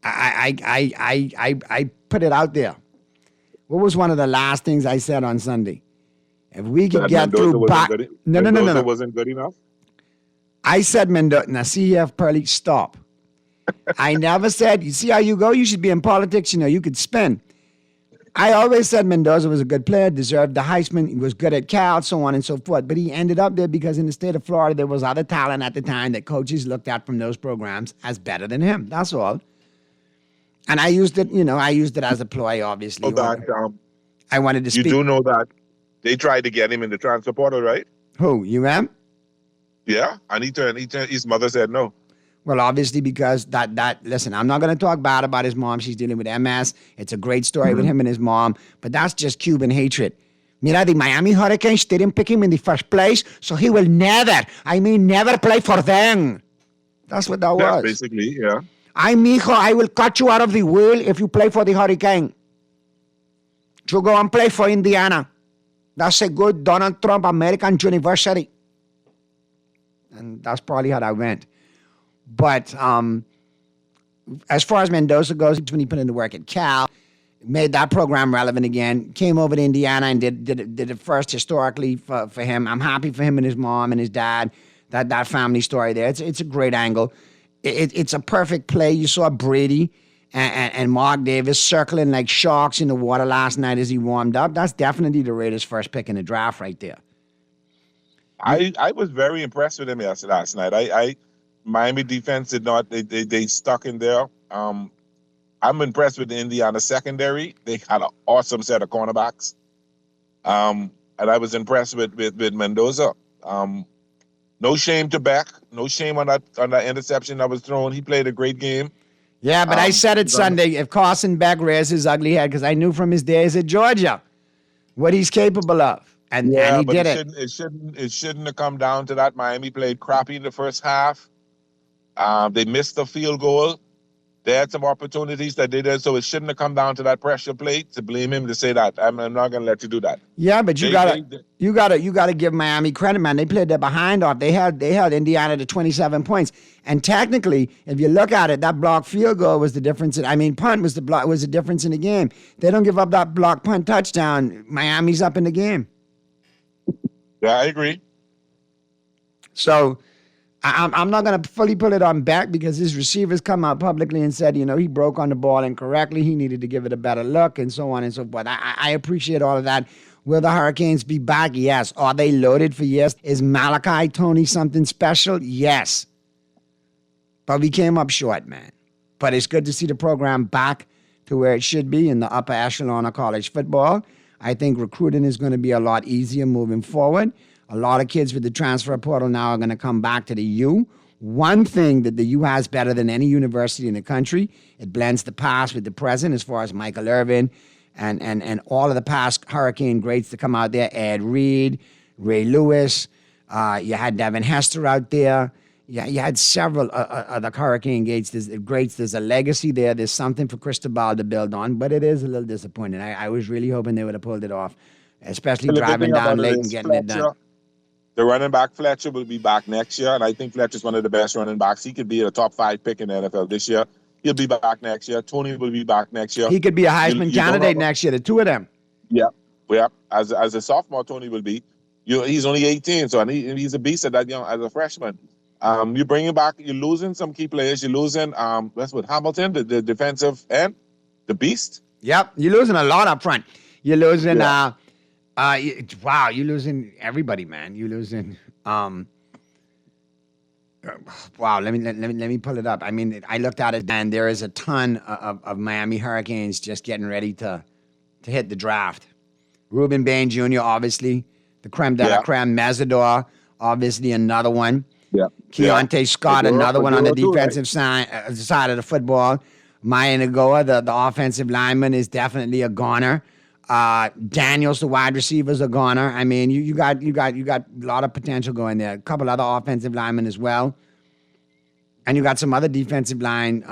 Speaker 6: I put it out there. What was one of the last things I said on Sunday? If we could get through back... No.
Speaker 18: Mendoza wasn't good enough?
Speaker 6: I said Mendoza. Now, see here, Pearly, stop. I never said, you see how you go? You should be in politics. You could spin. I always said Mendoza was a good player, deserved the Heisman. He was good at Cal, so on and so forth. But he ended up there because in the state of Florida, there was other talent at the time that coaches looked at from those programs as better than him. That's all. And I used it, as a ploy, obviously. I wanted to speak.
Speaker 18: You do know that they tried to get him in the transfer portal, right?
Speaker 6: Who, UM?
Speaker 18: Yeah, and his mother said no.
Speaker 6: Well, obviously, because listen, I'm not going to talk bad about his mom. She's dealing with MS. It's a great story with him and his mom, but that's just Cuban hatred. Mira, the Miami Hurricanes didn't pick him in the first place, so he will never play for them. That's what that was.
Speaker 18: Basically, yeah.
Speaker 6: Mijo, I will cut you out of the wheel if you play for the Hurricane. You go and play for Indiana. That's a good Donald Trump American University. And that's probably how that went. But as far as Mendoza goes, when he put in the work at Cal, made that program relevant again, came over to Indiana and did it first historically for him. I'm happy for him and his mom and his dad, that family story there. It's a great angle. It's a perfect play. You saw Brady and Mark Davis circling like sharks in the water last night as he warmed up. That's definitely the Raiders' first pick in the draft right there.
Speaker 18: I was very impressed with him last night. Miami defense did not. They stuck in there. I'm impressed with the Indiana secondary. They had an awesome set of cornerbacks. And I was impressed with Mendoza. No shame to Beck. No shame on that interception that was thrown. He played a great game.
Speaker 6: Yeah, but I said it Sunday. If Carson Beck rears his ugly head, because I knew from his days at Georgia what he's capable of. And he did it.
Speaker 18: It shouldn't have come down to that. Miami played crappy in the first half. They missed the field goal. They had some opportunities that they did, so it shouldn't have come down to that pressure plate to blame him to say that. I'm not going to let you do that.
Speaker 6: Yeah, but you gotta give Miami credit, man. They played their behind off. They held Indiana to 27 points, and technically, if you look at it, that blocked field goal was the difference. Punt was the difference in the game. They don't give up that block punt touchdown. Miami's up in the game.
Speaker 18: Yeah, I agree.
Speaker 6: So I'm not going to fully put it on Beck because his receivers come out publicly and said, he broke on the ball incorrectly. He needed to give it a better look and so on and so forth. I appreciate all of that. Will the Hurricanes be back? Yes. Are they loaded for years? Is Malachi Tony something special? Yes. But we came up short, man. But it's good to see the program back to where it should be in the upper echelon of college football. I think recruiting is going to be a lot easier moving forward. A lot of kids with the transfer portal now are going to come back to the U. one thing that the U has better than any university in the country, it blends the past with the present as far as Michael Irvin and all of the past Hurricane greats to come out there, Ed Reed, Ray Lewis. You had Devin Hester out there. Yeah, you had several other Hurricane greats. There's a legacy there. There's something for Cristobal to build on, but it is a little disappointing. I was really hoping they would have pulled it off, especially driving down late and getting it done.
Speaker 18: The running back Fletcher will be back next year, and I think Fletcher's one of the best running backs. He could be a top 5 pick in the NFL this year. He'll be back next year. Tony will be back next year.
Speaker 6: He could be a Heisman candidate next year, the two of them.
Speaker 18: Yeah. As a sophomore, Tony will be. He's only 18, so he's a beast at that young as a freshman. You bring him back. You're losing some key players. You're losing that's what Hamilton, the defensive end, the beast.
Speaker 6: Yep, you're losing a lot up front. You're losing. You're losing everybody, man. You're losing. Let me pull it up. I mean, I looked at it, and there is a ton of Miami Hurricanes just getting ready to hit the draft. Reuben Bain Jr., obviously, the creme de la creme. Mazador, obviously, another one.
Speaker 18: Yeah.
Speaker 6: Keontae Scott, another one on the defensive side of the football. Maya Nagoa, the offensive lineman, is definitely a goner. Daniels, the wide receiver's a goner. I mean, you got a lot of potential going there. A couple other offensive linemen as well, and you got some other defensive line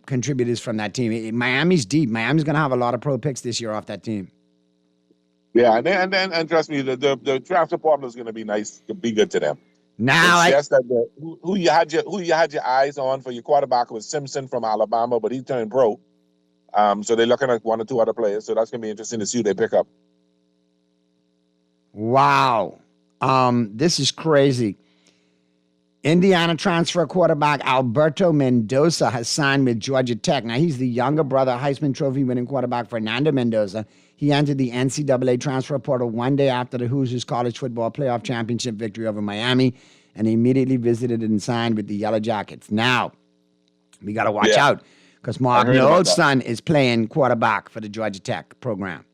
Speaker 6: contributors from that team. Miami's deep. Miami's going to have a lot of pro picks this year off that team.
Speaker 18: Yeah, and trust me, the draft department is going to be nice, be good to them.
Speaker 6: Now,
Speaker 18: it's just that who you had your eyes on for your quarterback was Simpson from Alabama, but he turned pro. So they're looking at one or two other players. So that's going to be interesting to see who they pick up.
Speaker 6: Wow. This is crazy. Indiana transfer quarterback Alberto Mendoza has signed with Georgia Tech. Now, he's the younger brother, Heisman Trophy winning quarterback Fernando Mendoza. He entered the NCAA transfer portal one day after the Hoosiers College Football Playoff Championship victory over Miami, and he immediately visited and signed with the Yellow Jackets. Now, we got to watch out because Mark Noll's son is playing quarterback for the Georgia Tech program.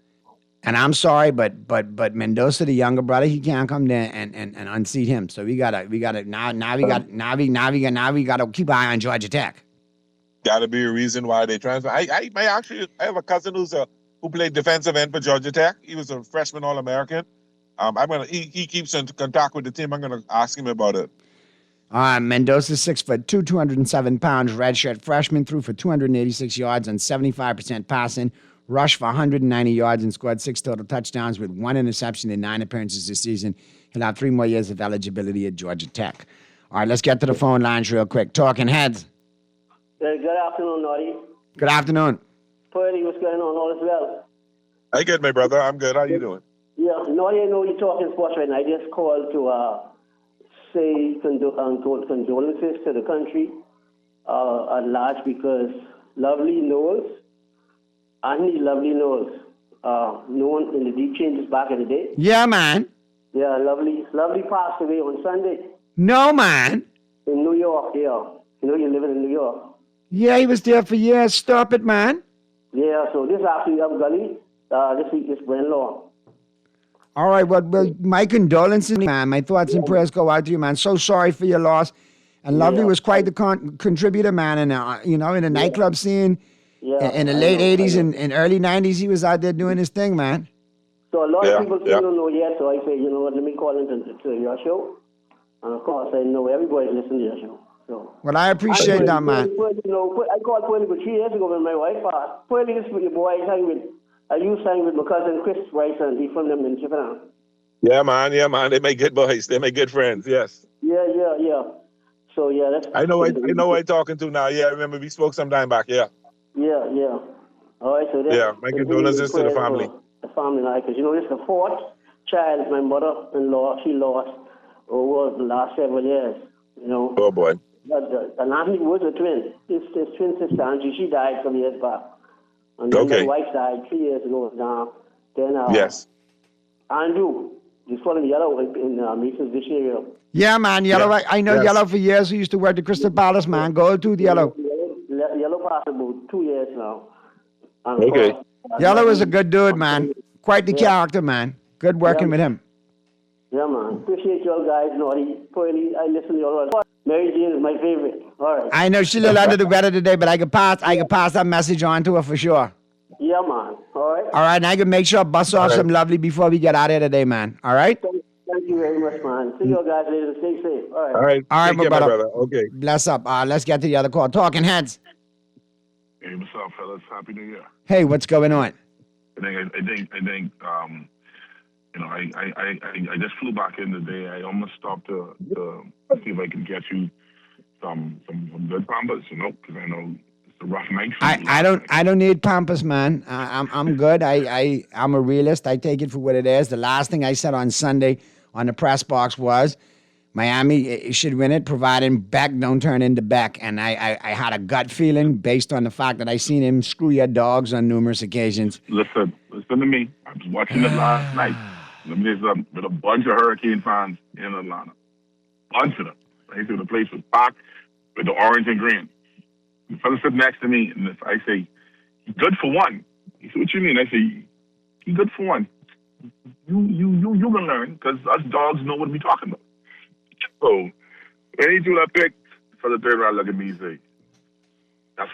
Speaker 6: And I'm sorry, but Mendoza, the younger brother, he can't come there and unseat him. So we gotta keep an eye on Georgia Tech.
Speaker 18: Got to be a reason why they transfer. I have a cousin who played defensive end for Georgia Tech. He was a freshman All-American. He keeps in contact with the team. I'm gonna ask him about it.
Speaker 6: Mendoza's 6'2", 207 pounds, redshirt freshman, threw for 286 yards on 75% passing, rushed for 190 yards, and scored 6 total touchdowns with 1 interception in 9 appearances this season. He'll have 3 more years of eligibility at Georgia Tech. All right, let's get to the phone lines real quick. Talking Heads.
Speaker 19: Good afternoon, Naughty.
Speaker 6: Good afternoon.
Speaker 19: Purdy, what's going on? All is well?
Speaker 18: Hi, good, my brother. I'm good. How you doing?
Speaker 19: Yeah, Naughty, I know you're talking sports right now. I just called to say condolences to the country at large because Lovely Knowles, Anthony Lovely Knowles, known in the Deep Changes back in the day.
Speaker 6: Yeah, man.
Speaker 19: Yeah, Lovely passed away on Sunday.
Speaker 6: No, man.
Speaker 19: In New York, yeah. You know you're living in New York.
Speaker 6: Yeah, he was there for years. Stop it, man.
Speaker 19: Yeah, so this after you have Gully, this week is Brenlaw.
Speaker 6: All right, well, my condolences, man. My thoughts and prayers go out to you, man. So sorry for your loss. And Lovely was quite the contributor, man. And, in the nightclub scene in the late 80s and early 90s, he was out there doing his thing, man.
Speaker 19: So a lot of people still don't know yet, so I say, you know what, let me call into your show. And, of course, I know everybody's listening to your show. So.
Speaker 6: Well, I appreciate that, man.
Speaker 19: I called Pearly 3 years ago when my wife passed. Pearly is your boy I used to hang with my cousin Chris Rice, and he from them in Japan.
Speaker 18: Yeah, man. They make good boys. They make good friends. Yes.
Speaker 19: Yeah. So that's.
Speaker 18: I know who I'm talking to now. Yeah, I remember we spoke some time back. Yeah.
Speaker 19: Yeah. All right. So
Speaker 18: my condolences to the family.
Speaker 19: The family, because this is the 4th child my mother-in-law she lost over the last several years.
Speaker 18: Oh boy.
Speaker 19: And Anthony was a twin. His twin sister Angie, she died some years back. And then my wife died 3 years ago now. Then
Speaker 18: yes.
Speaker 19: Andrew, he's calling Yellow in Mason's Dictionary.
Speaker 6: Yeah, man, Yellow. Yeah. I know Yellow for years. He used to work the Crystal Palace, man. Go to the Yellow.
Speaker 19: Yellow passed about 2 years now. And
Speaker 18: okay.
Speaker 6: Yellow is a good dude, man. Quite the character, man. Good working with him.
Speaker 19: Yeah, man. Appreciate y'all guys, Naughty. Pearly, I listen to y'all. Mary Jane is my favorite. All right.
Speaker 6: I know she's a little under the weather today, but I can pass that message on to her for sure.
Speaker 19: Yeah, man. All right.
Speaker 6: All right, and I can make sure I bust off some lovely before we get out of here today, man. All right?
Speaker 19: Thank you very much, man. See you guys later. Stay safe. All right.
Speaker 18: All right.
Speaker 6: All right,
Speaker 18: Take
Speaker 6: my
Speaker 18: care,
Speaker 6: brother.
Speaker 18: Okay.
Speaker 6: Bless up. Let's get to the other call. Talking Heads.
Speaker 20: Hey, what's up, fellas? Happy New Year.
Speaker 6: Hey, what's going on?
Speaker 20: I think, you know, I just flew back in today. I almost stopped to see if I can get you some good Pampers, you know, because I know it's a rough night.
Speaker 6: I don't need Pampers, man. I'm good. I'm a realist. I take it for what it is. The last thing I said on Sunday on the press box was Miami should win it, provided Beck don't turn into Beck. And I had a gut feeling based on the fact that I seen him screw your dogs on numerous occasions.
Speaker 20: Listen to me. I was watching it last night. Let me tell you something. With a bunch of Hurricane fans in Atlanta. Bunch of them. Right? So the place was packed with the orange and green. The fellow sitting next to me, and I say, "He's good for one." He said, "What you mean?" I say, "He's good for one. You gonna learn, because us dogs know what we talking about." So when he do that pick for the third round, look at me and say, that's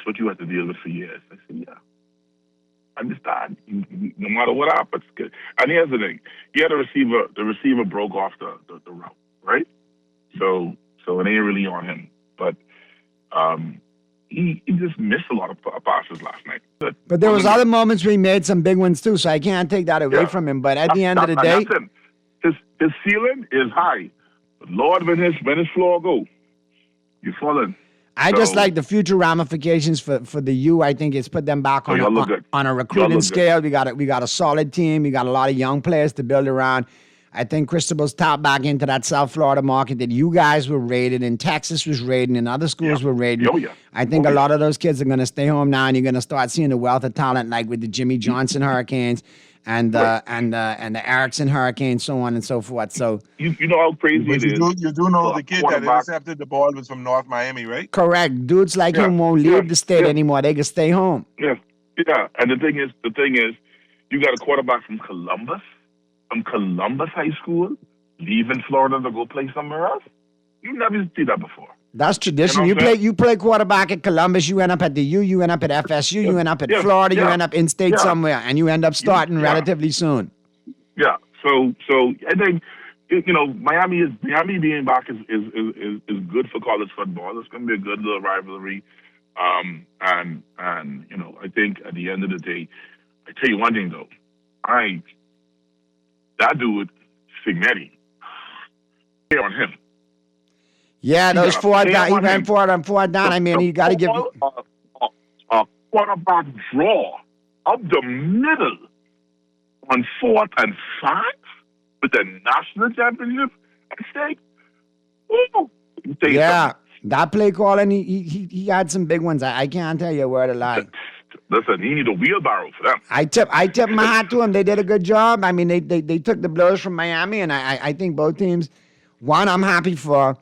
Speaker 20: what you have to deal with for years. I said, yeah. Understand. No matter what happens. And here's the thing. He had the receiver broke off the route, right? So it ain't really on him. But he just missed a lot of passes last night.
Speaker 6: But there was other moments where he made some big ones too, so I can't take that away from him. But at the end of the day,
Speaker 20: his ceiling is high. But Lord, when his floor go, you're falling.
Speaker 6: I just like the future ramifications for the U. I think it's put them back on a recruiting scale. We got a solid team. We got a lot of young players to build around. I think Cristobal's tapped back into that South Florida market that you guys were raided and Texas was raiding and other schools were raiding.
Speaker 20: Oh, yeah.
Speaker 6: I think a lot of those kids are going to stay home now, and you're going to start seeing the wealth of talent like with the Jimmy Johnson Hurricanes and the Erickson Hurricanes, so on and so forth. So
Speaker 20: you know how crazy it is.
Speaker 18: You do know the kid that intercepted the ball was from North Miami, right?
Speaker 6: Correct. Dudes like him won't leave the state anymore. They can stay home.
Speaker 20: Yeah. And the thing is, you got a quarterback from Columbus High School, leaving Florida to go play somewhere else. You never see that before.
Speaker 6: That's tradition. You play quarterback at Columbus, you end up at the U, you end up at FSU, you end up at Florida, you end up in state somewhere, and you end up starting relatively soon.
Speaker 20: Yeah. So I think Miami being back is good for college football. It's going to be a good little rivalry, and I think at the end of the day, I tell you one thing though, that dude Signetti, here on him.
Speaker 6: Yeah, those four down. He ran for it on fourth down. I mean, you got to give
Speaker 20: a quarterback draw up the middle on 4th and 5 with the national championship at stake. Ooh,
Speaker 6: yeah, that play calling, he had some big ones. I can't tell you a word of lie.
Speaker 20: Listen, he need a wheelbarrow for them.
Speaker 6: I tip my hat to him. They did a good job. I mean, they took the blows from Miami, and I think both teams. One, I'm happy for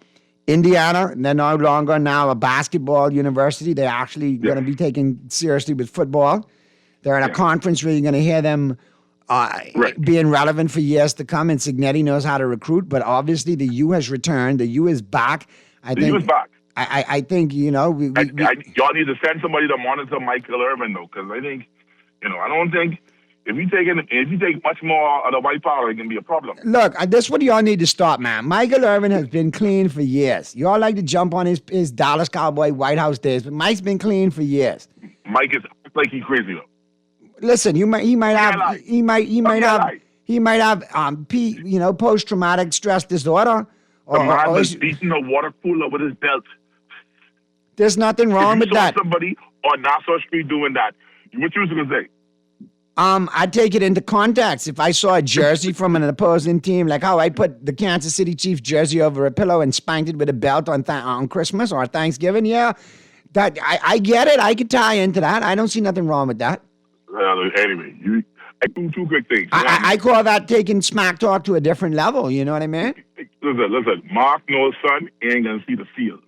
Speaker 6: Indiana. They're no longer now a basketball university. They're actually going to be taken seriously with football. They're in a conference where you're going to hear them being relevant for years to come, and Signetti knows how to recruit. But obviously, the U has returned. The U is back.
Speaker 20: U is back.
Speaker 6: I think, y'all
Speaker 20: need to send somebody to monitor Michael Irvin, though, because I think, I don't think if you take much more of the white power, it can be a problem.
Speaker 6: Look, this is what y'all need to stop, man. Michael Irvin has been clean for years. Y'all like to jump on his Dallas Cowboy White House days, but Mike's been clean for years.
Speaker 20: Mike is like he's crazy, though.
Speaker 6: Listen, he might have post-traumatic stress disorder.
Speaker 20: The man was beating a water cooler with his belt.
Speaker 6: There's nothing wrong with that.
Speaker 20: If you saw somebody on Nassau Street doing that, what you was going to say?
Speaker 6: I take it into context. If I saw a jersey from an opposing team, like how I put the Kansas City Chiefs jersey over a pillow and spanked it with a belt on Christmas or Thanksgiving, that I get it. I could tie into that. I don't see nothing wrong with that.
Speaker 20: Anyway, I do two quick things.
Speaker 6: I call that taking smack talk to a different level. You know what I mean?
Speaker 20: Listen. Mark Noah's son ain't going to see the field.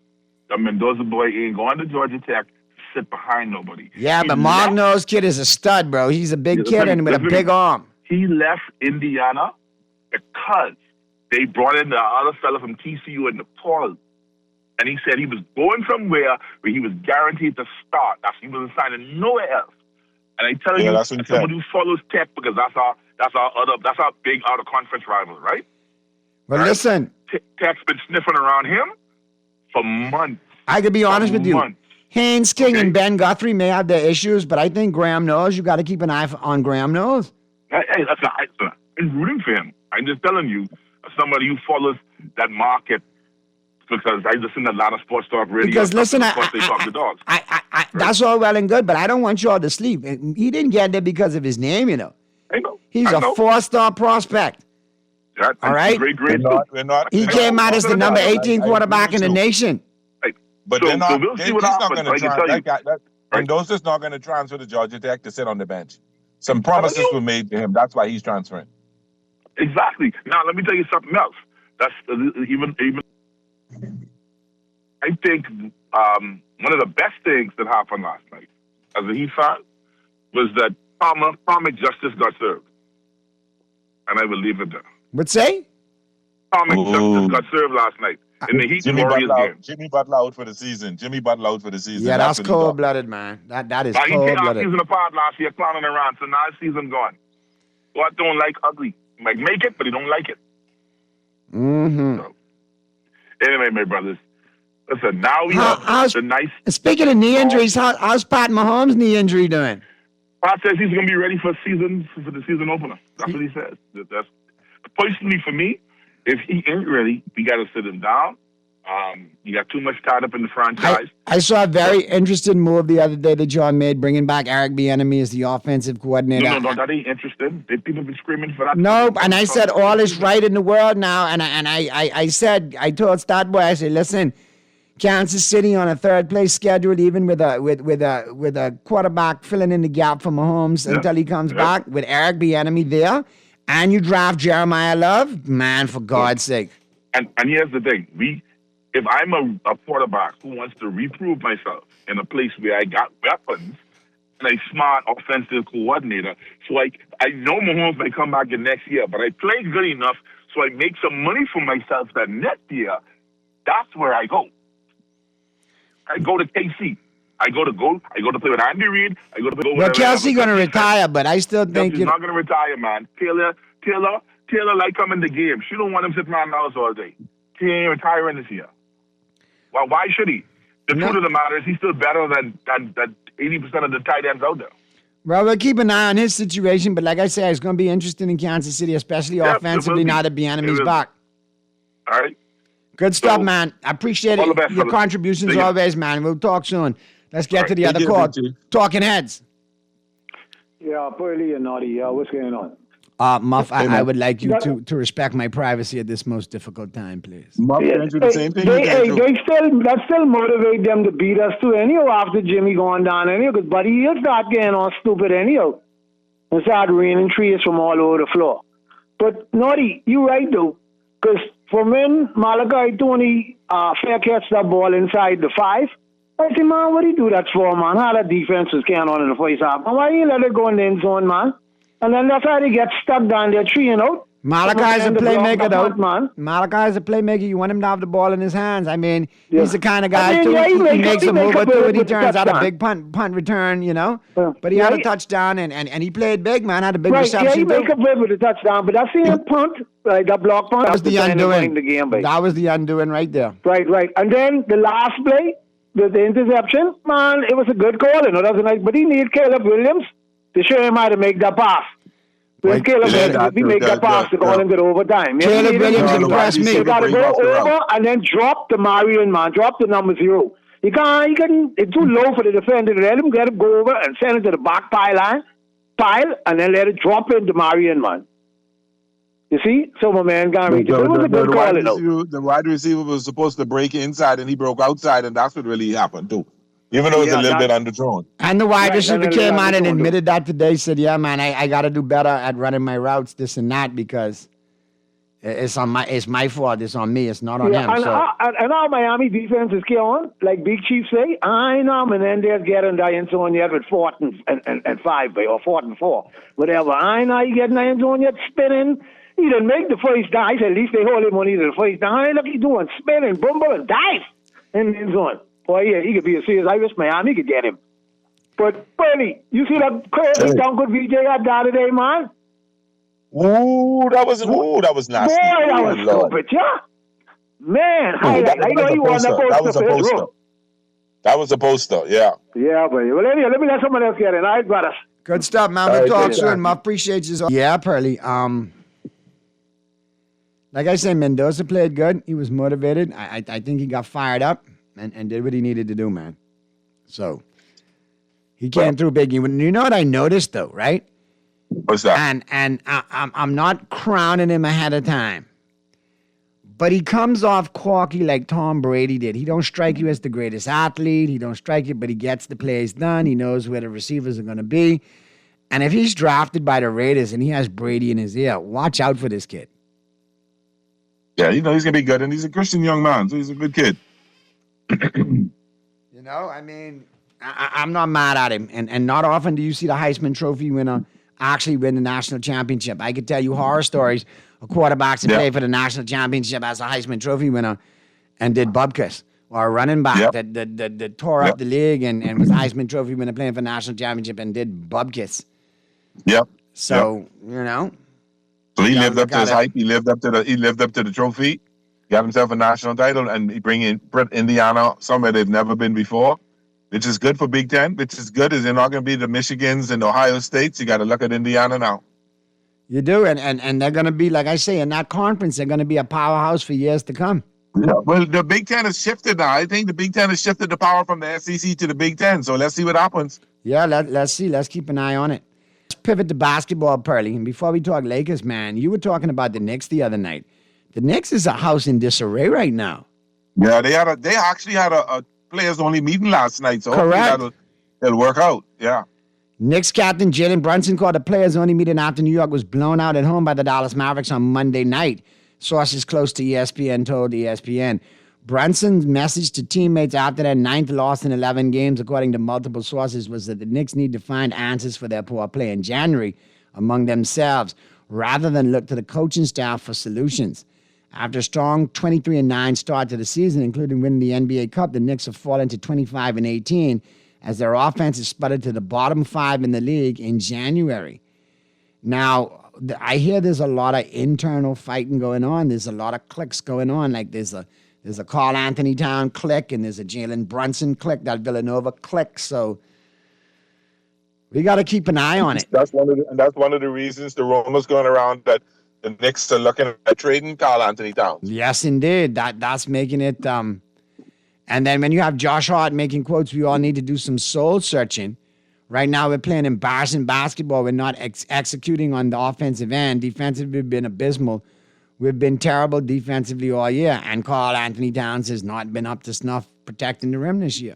Speaker 20: The Mendoza boy ain't going to Georgia Tech to sit behind nobody.
Speaker 6: Yeah, but Mark Noah's kid is a stud, bro. He's a big kid and with a big arm.
Speaker 20: He left Indiana because they brought in the other fella from TCU and Nepal. And he said he was going somewhere where he was guaranteed to start. He wasn't signing nowhere else. And I tell you,
Speaker 18: that's what he said.
Speaker 20: somebody who follows Tech, because that's our big out of conference rival, right?
Speaker 6: Well, listen.
Speaker 20: Tech's been sniffing around him for months.
Speaker 6: I could be honest with you. Haynes King and Ben Guthrie may have their issues, but I think Graham Knowles, you got to keep an eye on Graham Knowles.
Speaker 20: Hey, I'm rooting for him. I'm just telling you, as somebody who follows that market, because I listen to a lot of sports talk radio.
Speaker 6: Because listen,
Speaker 20: they talk to dogs.
Speaker 6: That's all well and good, but I don't want you all to sleep. He didn't get there because of his name, you know.
Speaker 20: I know.
Speaker 6: He's a 4-star prospect.
Speaker 20: All
Speaker 6: right?
Speaker 20: Great.
Speaker 6: He came out as the number 18 quarterback in the nation.
Speaker 18: But
Speaker 20: So
Speaker 18: they're not.
Speaker 20: we'll see what
Speaker 18: he's
Speaker 20: happens,
Speaker 18: not going
Speaker 20: I
Speaker 18: to
Speaker 20: can tell you.
Speaker 18: transfer. And those just not going to transfer to Georgia Tech to sit on the bench. Some promises were made to him. That's why he's transferring.
Speaker 20: Exactly. Now let me tell you something else. That's even. I think one of the best things that happened last night, as a Heat fan, was that comic justice got served, and I will leave it there.
Speaker 6: What say?
Speaker 20: Comic justice got served last night in the Heat Warriors game.
Speaker 18: Jimmy Butler out for the season.
Speaker 6: Yeah, that's cold-blooded, man. That is
Speaker 20: He came our
Speaker 6: cold-blooded.
Speaker 20: season apart last year, clowning around, so now his season gone. God don't like ugly. He might make it, but he don't like it.
Speaker 6: Mm-hmm.
Speaker 20: Anyway, my brothers, listen, now we have the nice...
Speaker 6: Speaking of knee injuries, how's Pat Mahomes' knee injury doing?
Speaker 20: Pat says he's going to be ready for the season opener. That's what he says. That's personally for me. If he ain't ready, we got to sit him down. You got too much tied up in the franchise.
Speaker 6: I saw a very interesting move the other day that John made, bringing back Eric Bieniemy as the offensive coordinator.
Speaker 20: No, that ain't interesting. People have been screaming for that.
Speaker 6: No, and I said all is right in the world now, and I told Statboy, I said, listen, Kansas City on a third place schedule, even with a quarterback filling in the gap for Mahomes until he comes back, with Eric Bieniemy there, and you draft Jeremiah Love, man, for God's sake.
Speaker 20: And here's the thing: if I'm a quarterback who wants to reprove myself in a place where I got weapons and a smart offensive coordinator, so I know Mahomes may come back the next year, but I play good enough so I make some money for myself that next year. That's where I go. I go to KC. I go to play with Andy Reid. I go to play with.
Speaker 6: Well, Kelsey going to retire, but I still think
Speaker 20: Kelsey's not going to retire, man. Taylor like coming to the game. She don't want him sitting around the house all day. He ain't retiring this year. Well, why should he? The truth of the matter is he's still better than 80% of the tight ends out there.
Speaker 6: Well, we'll keep an eye on his situation, but like I say, it's going to be interesting in Kansas City, especially offensively now that Bieniemy's back.
Speaker 20: All right.
Speaker 6: Good stuff, man. I appreciate
Speaker 20: all the
Speaker 6: it.
Speaker 20: best,
Speaker 6: Your
Speaker 20: fellas.
Speaker 6: contributions
Speaker 20: Thank you.
Speaker 6: always, man. We'll talk soon. Let's get to the other
Speaker 20: Thank you,
Speaker 6: call.
Speaker 20: BT.
Speaker 6: Talking Heads.
Speaker 15: Yeah, Pearly and Naughty. What's going on?
Speaker 6: Muff, I would like you to respect my privacy at this most difficult time, please.
Speaker 15: Muff, that's still motivate them to beat us too. Anyhow, after Jimmy going down, anyhow, because Buddy, he'll start getting all stupid anyhow, and start raining trees from all over the floor. But Naughty, you right though, because from when Malachi Tony fair catch that ball inside the 5, I say, man, what do you do that for, man? How that defense was carrying on in the first half, man? Why you let it go in the end zone, man? And then that's how they get stuck down there, 3 and out.
Speaker 6: Malachi's a playmaker, though.
Speaker 15: Man.
Speaker 6: Malachi's a playmaker. You want him to have the ball in his hands. I mean, he's the kind of guy,
Speaker 15: I mean,
Speaker 6: too. He makes a move or two, and he
Speaker 15: with the
Speaker 6: turns out a
Speaker 15: touchdown.
Speaker 6: big punt return, you know? But he had a touchdown, and he played big, man. Had a big reception,
Speaker 15: Yeah, he
Speaker 6: too.
Speaker 15: make a play with the touchdown, but I see him punt, that block punt.
Speaker 6: That was the
Speaker 15: that's
Speaker 6: undoing.
Speaker 15: the game, baby.
Speaker 6: That was the undoing right there.
Speaker 15: Right. And then the last play, the interception, man, it was a good call, you know, that's a nice, but he needed Caleb Williams to show him how to make that pass. When Caleb Williams, he make that pass to go into the overtime.
Speaker 6: Caleb Williams impressed me.
Speaker 15: You got to go over and then drop the Marion, man, drop the number 0. He can't, it's too low for the defender. Let him go over and send it to the back pile, and then let it drop into Marion, man. You see? So my man can't reach it. It was a good call, you know.
Speaker 18: The wide receiver was supposed to break inside, and he broke outside, and that's what really happened, too. Even though it's a little bit underthrown.
Speaker 6: And the wide receiver
Speaker 15: and
Speaker 6: came
Speaker 15: then
Speaker 6: out and
Speaker 15: underthrown,
Speaker 6: admitted that today. Said, "Yeah, man, I got to do better at running my routes, this and that, because it's my fault. It's on me. It's not on him."
Speaker 15: And,
Speaker 6: So
Speaker 15: and our Miami defense is on, like Big Chief say, I know Menendez getting the end zone yet with 4th and 5, or 4th and 4, whatever. I know he getting the end zone yet spinning. He didn't make the first down. I said, at least they hold him on either the first down. Look, he doing spinning, boom, boom, and dive. in the end zone. Boy, yeah, he could be a serious Irish man. He could get him. But, Bernie, you see that crazy Uncle VJ got down today, man?
Speaker 18: Ooh, that was nasty.
Speaker 15: Boy, that was stupid, yeah. Man, I know you want
Speaker 18: that was a poster. That was a poster, yeah.
Speaker 15: Yeah, buddy. Well, anyway, let me let someone else get in. All right, brothers.
Speaker 6: Good stuff, man. We'll talk soon. I appreciate you. Yeah, Pearly. Like I said, Mendoza played good. He was motivated. I think he got fired up and did what he needed to do, man. So he came through big. You know what I noticed though, right?
Speaker 18: What's that?
Speaker 6: And I'm not crowning him ahead of time, but he comes off cocky like Tom Brady did. He don't strike you as the greatest athlete. He don't strike you, but he gets the plays done. He knows where the receivers are going to be. And if he's drafted by the Raiders and he has Brady in his ear, watch out for this kid.
Speaker 18: Yeah, he's going to be good, and he's a Christian young man, so he's a good kid.
Speaker 6: You know, I mean, I'm not mad at him. And not often do you see the Heisman Trophy winner actually win the national championship. I could tell you horror stories of quarterbacks that play for the national championship as a Heisman Trophy winner and did bupkis, or a running back that tore up the league and was Heisman Trophy winner playing for the national championship and did bupkis.
Speaker 18: Yep.
Speaker 6: So, you know.
Speaker 18: So he lived up to his hype. He lived up to the trophy, got himself a national title, and he bring Indiana somewhere they've never been before, which is good for Big Ten, which is good as they're not going to be the Michigans and Ohio States. You got to look at Indiana now.
Speaker 6: You do, and they're going to be, like I say, in that conference, they're going to be a powerhouse for years to come.
Speaker 18: Yeah. Well, the Big Ten has shifted now. I think the Big Ten has shifted the power from the SEC to the Big Ten, so let's see what happens.
Speaker 6: Yeah, let's see. Let's keep an eye on it. Let's pivot to basketball, Pearly. And before we talk Lakers, man, you were talking about the Knicks the other night. The Knicks is a house in disarray right now.
Speaker 18: Yeah, they actually had a players-only meeting last night, so
Speaker 6: correct.
Speaker 18: It'll work out, yeah.
Speaker 6: Knicks captain Jalen Brunson called a players-only meeting after New York was blown out at home by the Dallas Mavericks on Monday night. Sources close to ESPN told ESPN. Brunson's message to teammates after their 9th loss in 11 games, according to multiple sources, was that the Knicks need to find answers for their poor play in January among themselves, rather than look to the coaching staff for solutions. After a strong 23-9 start to the season, including winning the NBA Cup, the Knicks have fallen to 25-18 as their offense has sputtered to the bottom 5 in the league in January. Now, I hear there's a lot of internal fighting going on. There's a lot of cliques going on. Like there's a Karl Anthony Town clique and there's a Jalen Brunson clique, that Villanova clique. So we got to keep an eye on it.
Speaker 18: That's one of the reasons the rumors going around that the Knicks are looking at trading Karl Anthony Towns.
Speaker 6: Yes, indeed. That's making it. And then when you have Josh Hart making quotes, we all need to do some soul searching. Right now, we're playing embarrassing basketball. We're not executing on the offensive end. Defensively, we've been abysmal. We've been terrible defensively all year. And Karl Anthony Towns has not been up to snuff protecting the rim this year.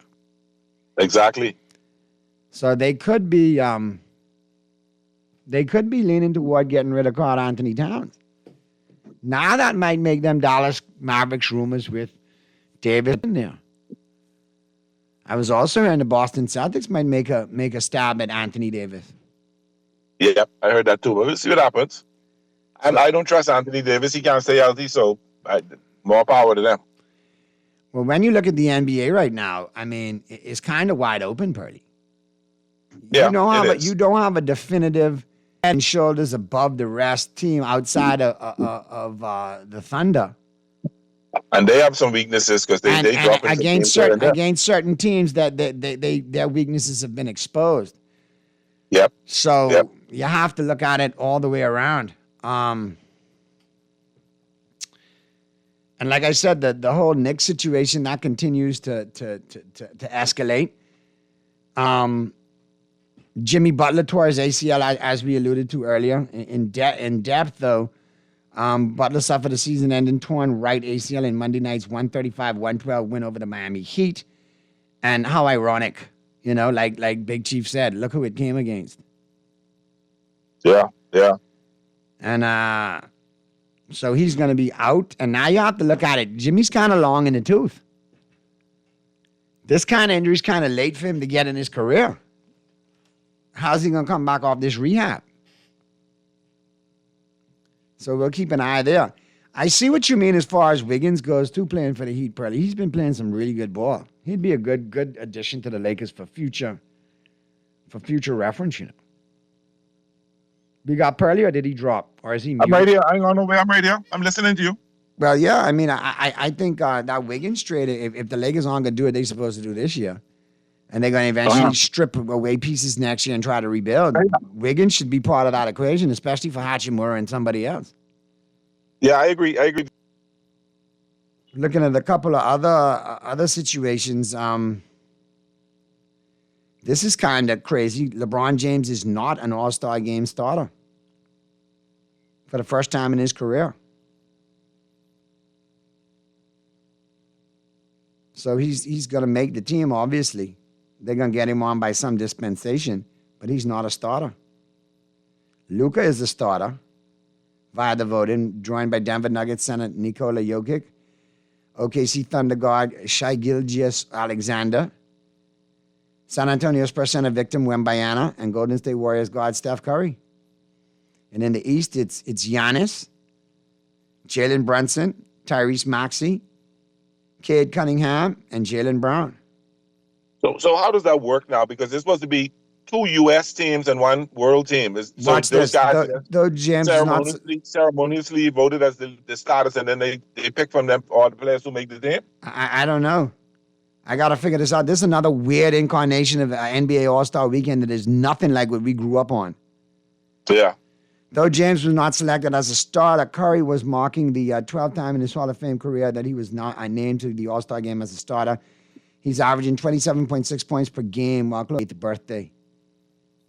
Speaker 18: Exactly.
Speaker 6: So they could be leaning toward getting rid of Karl Anthony Towns. Now that might make them Dallas Mavericks rumors with Davis in there. I was also hearing the Boston Celtics might make a stab at Anthony Davis.
Speaker 18: Yeah, I heard that too. But we'll see what happens. I don't trust Anthony Davis. He can't stay healthy, so more power to them.
Speaker 6: Well, when you look at the NBA right now, I mean, it's kind of wide open, Purdy.
Speaker 18: Yeah,
Speaker 6: you don't have a definitive head and shoulders above the rest team outside of the Thunder.
Speaker 18: And they have some weaknesses because they drop into
Speaker 6: against certain teams that their weaknesses have been exposed.
Speaker 18: Yep.
Speaker 6: So you have to look at it all the way around. And like I said, the whole Knicks situation that continues to escalate. Jimmy Butler tore his ACL, as we alluded to earlier. In depth, though, Butler suffered a season-ending torn right ACL in Monday night's 135-112 win over the Miami Heat. And how ironic, like Big Chief said, look who it came against.
Speaker 18: Yeah.
Speaker 6: And so he's going to be out. And now you have to look at it. Jimmy's kind of long in the tooth. This kind of injury is kind of late for him to get in his career. How's he going to come back off this rehab? So we'll keep an eye there. I see what you mean as far as Wiggins goes, too, playing for the Heat, Pearly. He's been playing some really good ball. He'd be a good addition to the Lakers for future reference, you know. We got Pearly, or did he drop? Or is he muted?
Speaker 18: I'm right here. I ain't going nowhere. I'm right here. I'm listening to you.
Speaker 6: Well, yeah, I mean, I think that Wiggins trade, if the Lakers aren't going to do what they're supposed to do this year, and they're going to eventually strip away pieces next year and try to rebuild, Wiggins should be part of that equation, especially for Hachimura and somebody else.
Speaker 18: Yeah, I agree.
Speaker 6: Looking at a couple of other situations, this is kind of crazy. LeBron James is not an All-Star game starter for the first time in his career. So he's going to make the team, obviously. They're going to get him on by some dispensation, but he's not a starter. Luka is the starter via the voting, joined by Denver Nuggets center Nikola Jokic, OKC Thunder guard Shai Gilgeous-Alexander, San Antonio Spurs center Victor Wembanyama, and Golden State Warriors guard Steph Curry. And in the East, it's Giannis, Jalen Brunson, Tyrese Maxey, Cade Cunningham, and Jaylen Brown.
Speaker 18: So how does that work now? Because there's supposed to be 2 U.S. teams and 1 world team. So
Speaker 6: Watch
Speaker 18: those
Speaker 6: this.
Speaker 18: guys
Speaker 6: Though James is not...
Speaker 18: ceremoniously voted as the starters, and then they pick from them all the players who make the team?
Speaker 6: I don't know. I got to figure this out. This is another weird incarnation of NBA All-Star Weekend that is nothing like what we grew up on.
Speaker 18: Yeah.
Speaker 6: Though James was not selected as a starter, Curry was marking the 12th time in his Hall of Fame career that he was not named to the All-Star game as a starter. He's averaging 27.6 points per game while close to birthday.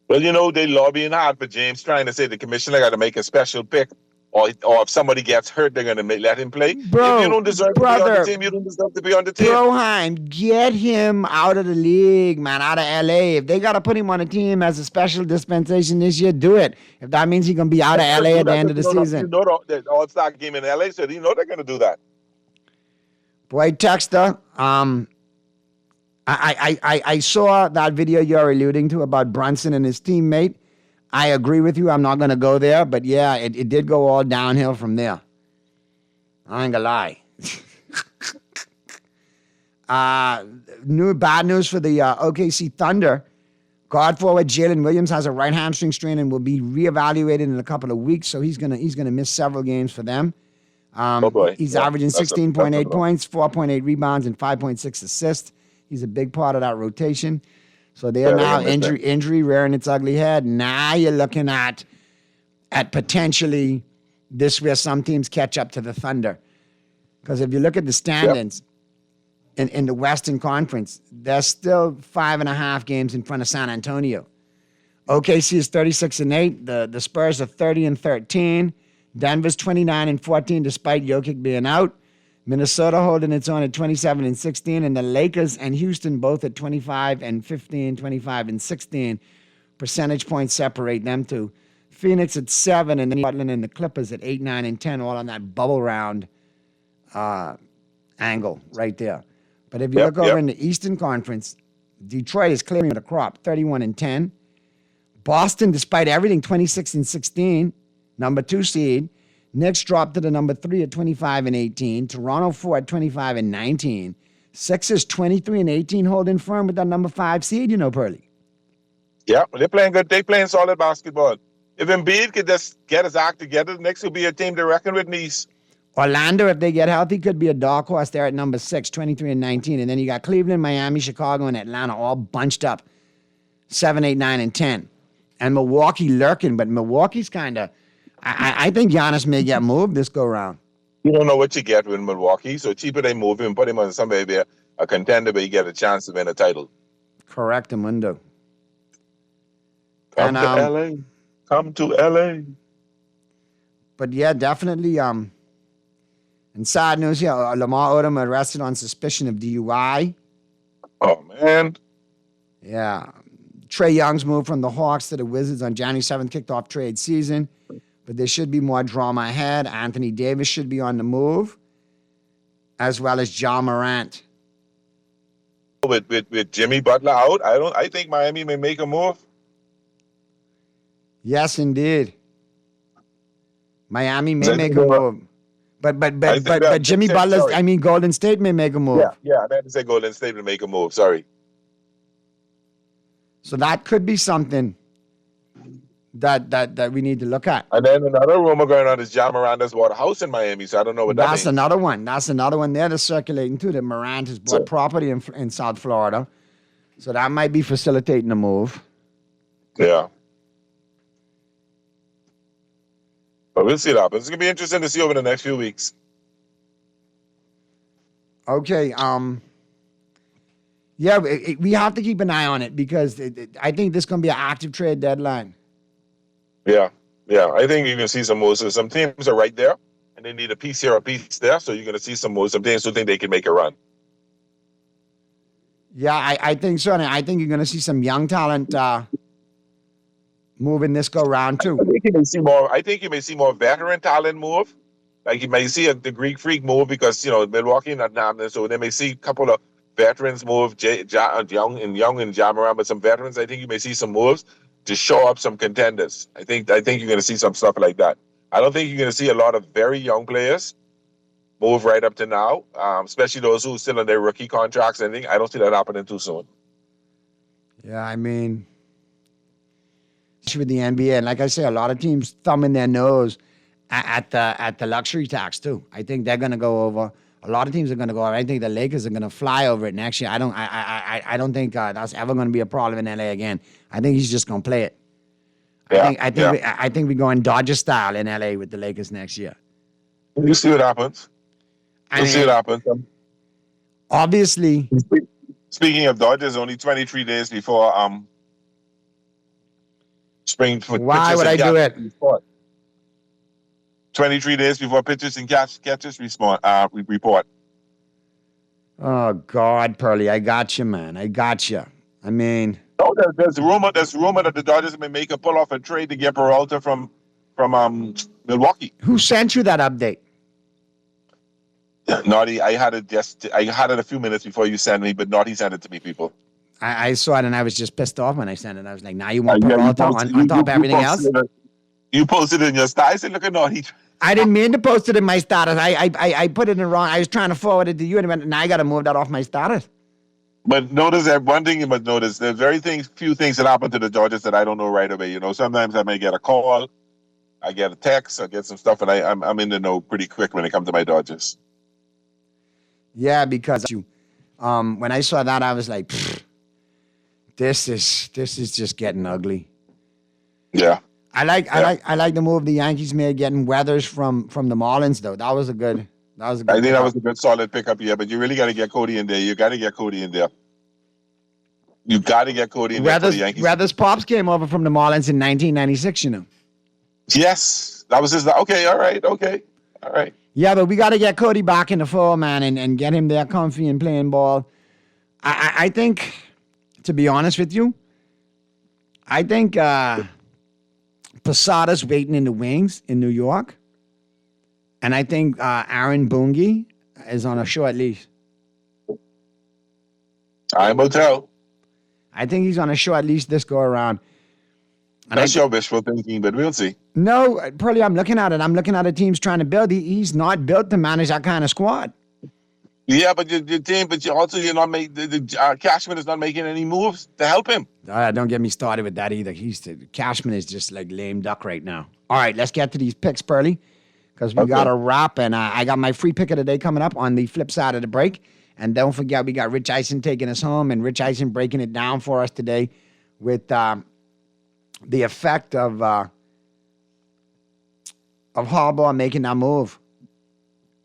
Speaker 18: Well, you know, they lobbying hard for James, trying to say the commissioner got to make a special pick, or if somebody gets hurt, they're going to let him play.
Speaker 6: Bro,
Speaker 18: if you don't deserve to be on the team, you don't deserve to be on the team.
Speaker 6: Broheim, get him out of the league, man, out of L.A. If they got to put him on a team as a special dispensation this year, do it. If that means he's going to be out of L.A. at the end of the season.
Speaker 18: You know the All-Star game in L.A., so you know they're going to do that.
Speaker 6: Boy, Texter, I saw that video you're alluding to about Brunson and his teammate. I agree with you. I'm not going to go there. But, yeah, it did go all downhill from there. I ain't going to lie. Bad news for the OKC Thunder. Guard forward Jalen Williams has a right hamstring strain and will be reevaluated in a couple of weeks. So he's gonna miss several games for them.
Speaker 18: Oh boy.
Speaker 6: He's averaging 16.8 points, 4.8 rebounds, and 5.6 assists. He's a big part of that rotation. So they are now injury rearing its ugly head. Now you're looking at potentially this where some teams catch up to the Thunder. Because if you look at the standings in the Western Conference, they're still 5.5 games in front of San Antonio. OKC is 36-8. The Spurs are 30-13. Denver's 29-14 despite Jokic being out. Minnesota holding its own at 27-16, and the Lakers and Houston both at 25-15, 25-16. Percentage points separate them two. Phoenix at 7, and then Portland and the Clippers at 8, 9, and 10, all on that bubble round angle right there. But if you look over in the Eastern Conference, Detroit is clearing the crop, 31-10. Boston, despite everything, 26-16, number 2 seed. Knicks dropped to the number 3 at 25-18. Toronto 4 at 25-19. Sixers 23-18, holding firm with that number 5 seed, you know, Pearly.
Speaker 18: Yeah, they're playing good. They're playing solid basketball. If Embiid could just get his act together, the Knicks will be a team to reckon with in the East.
Speaker 6: Orlando, if they get healthy, could be a dark horse there at number 6, 23-19. And then you got Cleveland, Miami, Chicago, and Atlanta all bunched up 7, 8, 9, and 10. And Milwaukee lurking, but Milwaukee's kind of... I think Giannis may get moved this go-round.
Speaker 18: You don't know what you get with Milwaukee, so cheaper they move him, put him on somebody a contender where you get a chance to win a title.
Speaker 6: Correct, Amundo.
Speaker 18: Come to L.A. Come to L.A.
Speaker 6: But yeah, definitely. And sad news here, Lamar Odom arrested on suspicion of DUI.
Speaker 18: Oh, man.
Speaker 6: Yeah. Trae Young's move from the Hawks to the Wizards on January 7th kicked off trade season. But there should be more drama ahead. Anthony Davis should be on the move, as well as John Morant.
Speaker 18: With Jimmy Butler out, I think Miami may make a move.
Speaker 6: Yes, indeed. Miami may make a move. But Jimmy Butler,
Speaker 18: sorry.
Speaker 6: I mean, Golden State may make a move.
Speaker 18: Yeah, I meant to say Golden State will make a move. Sorry.
Speaker 6: So that could be something that we need to look at.
Speaker 18: And then another rumor going on is Ja Miranda's bought a house in Miami, so I don't know what that
Speaker 6: That's
Speaker 18: means.
Speaker 6: another one. That's another one there that's circulating too. That Morant has bought property in South Florida. So that might be facilitating a move.
Speaker 18: Yeah. But we'll see what happens. It's going to be interesting to see over the next few weeks.
Speaker 6: Okay. Yeah, we have to keep an eye on it because I think this is going to be an active trade deadline.
Speaker 18: Yeah. I think you're going to see some moves. So some teams are right there, and they need a piece here, a piece there. So you're going to see some moves. Some teams who think they can make a run.
Speaker 6: Yeah, I think so. And I think you're going to see some young talent moving this go round too.
Speaker 18: I think you may see more veteran talent move. Like you may see the Greek Freak move because Milwaukee not down, so they may see a couple of veterans move, Young and Ja Morant, but some veterans. I think you may see some moves to show up some contenders. I think you're going to see some stuff like that. I don't think you're going to see a lot of very young players move right up to now, especially those who are still on their rookie contracts. I don't see that happening too soon.
Speaker 6: Yeah, I mean, with the NBA, and like I say, a lot of teams thumbing their nose at the luxury tax too. I think they're going to go over. A lot of teams are going to go over. I think the Lakers are going to fly over it next year. I don't think that's ever going to be a problem in LA again. I think he's just going to play it. I think we're going Dodger style in LA with the Lakers next year.
Speaker 18: You see what happens. See what happens.
Speaker 6: Obviously.
Speaker 18: Speaking of Dodgers, only 23 days before spring.
Speaker 6: Why would I do it?
Speaker 18: 23 days before pitchers and catchers report.
Speaker 6: Oh God, Pearly, I got you, man. I got you. I mean,
Speaker 18: there's rumor that the Dodgers may make a pull off a trade to get Peralta from Milwaukee.
Speaker 6: Who sent you that update?
Speaker 18: Naughty, I had it a few minutes before you sent me, but Naughty sent it to me, people.
Speaker 6: I saw it and I was just pissed off when I sent it. I was like, now you want Peralta on top of everything else?
Speaker 18: You posted it in your style. I said, look at Naughty.
Speaker 6: I didn't mean to post it in my status. I put it in wrong. I was trying to forward it to you, and now I got to move that off my status.
Speaker 18: But notice that one thing you must notice: there's few things that happen to the Dodgers that I don't know right away. Sometimes I may get a call, I get a text, I get some stuff, and I'm in the know pretty quick when it comes to my Dodgers.
Speaker 6: Yeah, because when I saw that, I was like, this is just getting ugly.
Speaker 18: Yeah.
Speaker 6: I like the move the Yankees made getting Weathers from the Marlins though. That was a good.
Speaker 18: I think that was a good solid pickup, yeah. But you really got to get Cody in there. You got to get Cody in there. You got to get Cody in there for the Yankees.
Speaker 6: Weathers' pops came over from the Marlins in 1996.
Speaker 18: Yes, that was his. Okay, all right.
Speaker 6: Yeah, but we got to get Cody back in the fold, man, and get him there comfy and playing ball. I think, to be honest with you, I think Posada's waiting in the wings in New York. And I think Aaron Boone is on a short leash.
Speaker 18: I'm hotel.
Speaker 6: I think he's on a short leash this go around. And
Speaker 18: that's your wishful thinking, but we'll see.
Speaker 6: No, Pearly, I'm looking at it. I'm looking at the teams trying to build. He's not built to manage that kind of squad.
Speaker 18: Yeah, but your team, but you're not making Cashman is not making any moves to help him.
Speaker 6: Don't get me started with that either. Cashman is just like lame duck right now. All right, let's get to these picks, Pearly, because we got a wrap, and I got my free pick of the day coming up on the flip side of the break. And don't forget, we got Rich Eisen taking us home, and Rich Eisen breaking it down for us today with the effect of Harbaugh making that move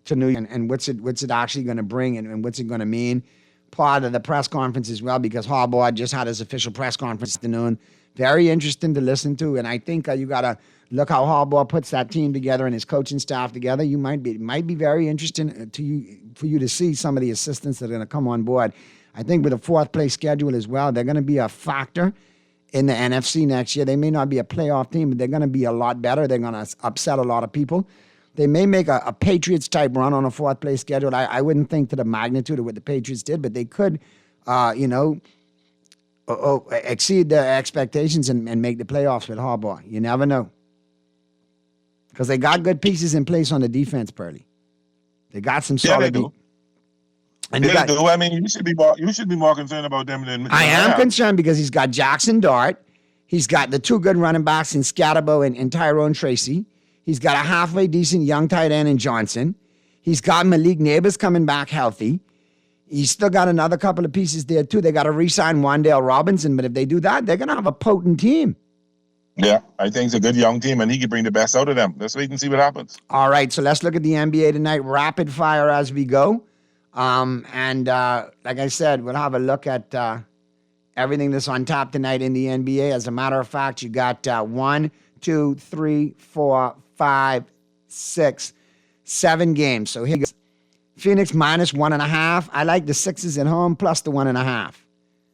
Speaker 6: to New York, and what's it actually going to bring, and what's it going to mean. Part of the press conference as well, because Harbaugh just had his official press conference this afternoon. Very interesting to listen to, and I think you got to look how Harbaugh puts that team together and his coaching staff together. You might be very interesting for you to see some of the assistants that are going to come on board. I think with a fourth place schedule as well, they're going to be a factor in the NFC next year. They may not be a playoff team, but they're going to be a lot better. They're going to upset a lot of people. They may make a Patriots-type run on a fourth-place schedule. I wouldn't think to the magnitude of what the Patriots did, but they could, exceed their expectations and make the playoffs with Harbaugh. You never know. Because they got good pieces in place on the defense, Pearly. They got some
Speaker 18: Yeah,
Speaker 6: solid.
Speaker 18: they do.
Speaker 6: And
Speaker 18: They
Speaker 6: you got,
Speaker 18: do. I mean, you should be more concerned about them than
Speaker 6: I am
Speaker 18: am.
Speaker 6: concerned because he's got Jackson Dart. He's got the two good running backs in Scatterbo and Tyrone Tracy. He's got a halfway decent young tight end in Johnson. He's got Malik Neighbors coming back healthy. He's still got another couple of pieces there, too. They got to re-sign Wandale Robinson, but if they do that, they're going to have a potent team.
Speaker 18: Yeah, I think it's a good young team, and he can bring the best out of them. Let's wait and see what happens.
Speaker 6: All right, so let's look at the NBA tonight, rapid fire as we go. Like I said, we'll have a look at everything that's on top tonight in the NBA. As a matter of fact, you got 1, 2, 3, 4, 5, 6, 7 games. So here goes. Phoenix minus 1.5. I like the Sixers at home plus the 1.5.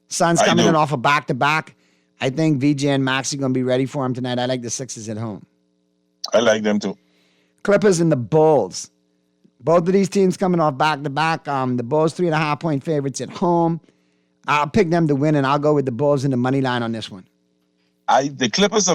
Speaker 6: Suns coming in off a back-to-back. I think VJ and Maxey going to be ready for him tonight. I like the Sixers at home.
Speaker 18: I like them too.
Speaker 6: Clippers and the Bulls. Both of these teams coming off back-to-back. The Bulls 3.5-point favorites at home. I'll pick them to win, and I'll go with the Bulls in the money line on this one.
Speaker 18: The Clippers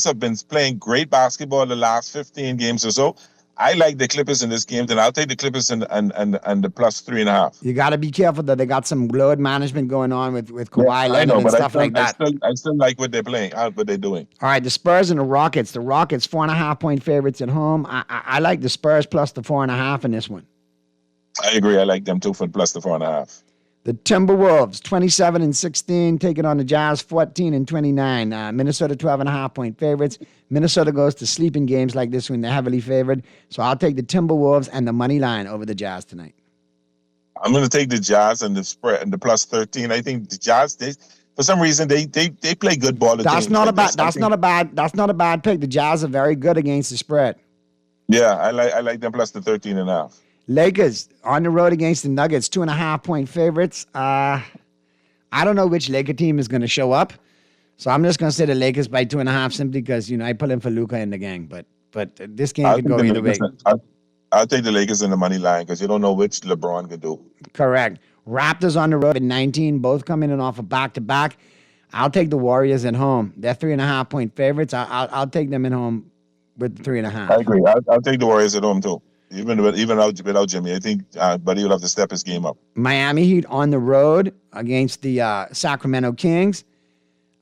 Speaker 18: have been playing great basketball the last 15 games or so. I like the Clippers in this game, then I'll take the Clippers and the plus 3.5.
Speaker 6: You got to be careful, though. They got some load management going on with Kawhi Leonard and stuff like that.
Speaker 18: I still like what they're playing, what they're doing.
Speaker 6: All right, the Spurs and the Rockets. The Rockets, 4.5-point favorites at home. I like the Spurs plus the 4.5 in this one.
Speaker 18: I agree. I like them too for plus the 4.5.
Speaker 6: The Timberwolves, 27-16, taking on the Jazz, 14-29. Minnesota, 12.5-point favorites. Minnesota goes to sleeping games like this when they're heavily favored. So I'll take the Timberwolves and the money line over the Jazz tonight.
Speaker 18: I'm going to take the Jazz and the spread and the plus 13. I think the Jazz, for some reason, they play good ball.
Speaker 6: That's not a bad pick. The Jazz are very good against the spread.
Speaker 18: Yeah, I like them plus the 13.5.
Speaker 6: Lakers on the road against the Nuggets, 2.5-point favorites. I don't know which Laker team is going to show up, so I'm just going to say the Lakers by 2.5 simply because I put in for Luka and the gang. But this game could go either way.
Speaker 18: I'll take the Lakers in the money line because you don't know which LeBron could do.
Speaker 6: Correct. Raptors on the road at 19, both coming in off a back-to-back. I'll take the Warriors at home. They're 3.5-point favorites. I'll take them at home with 3.5.
Speaker 18: I agree. I'll take the Warriors at home too. Even without Jimmy, I think Buddy will have to step his game up.
Speaker 6: Miami Heat on the road against the Sacramento Kings.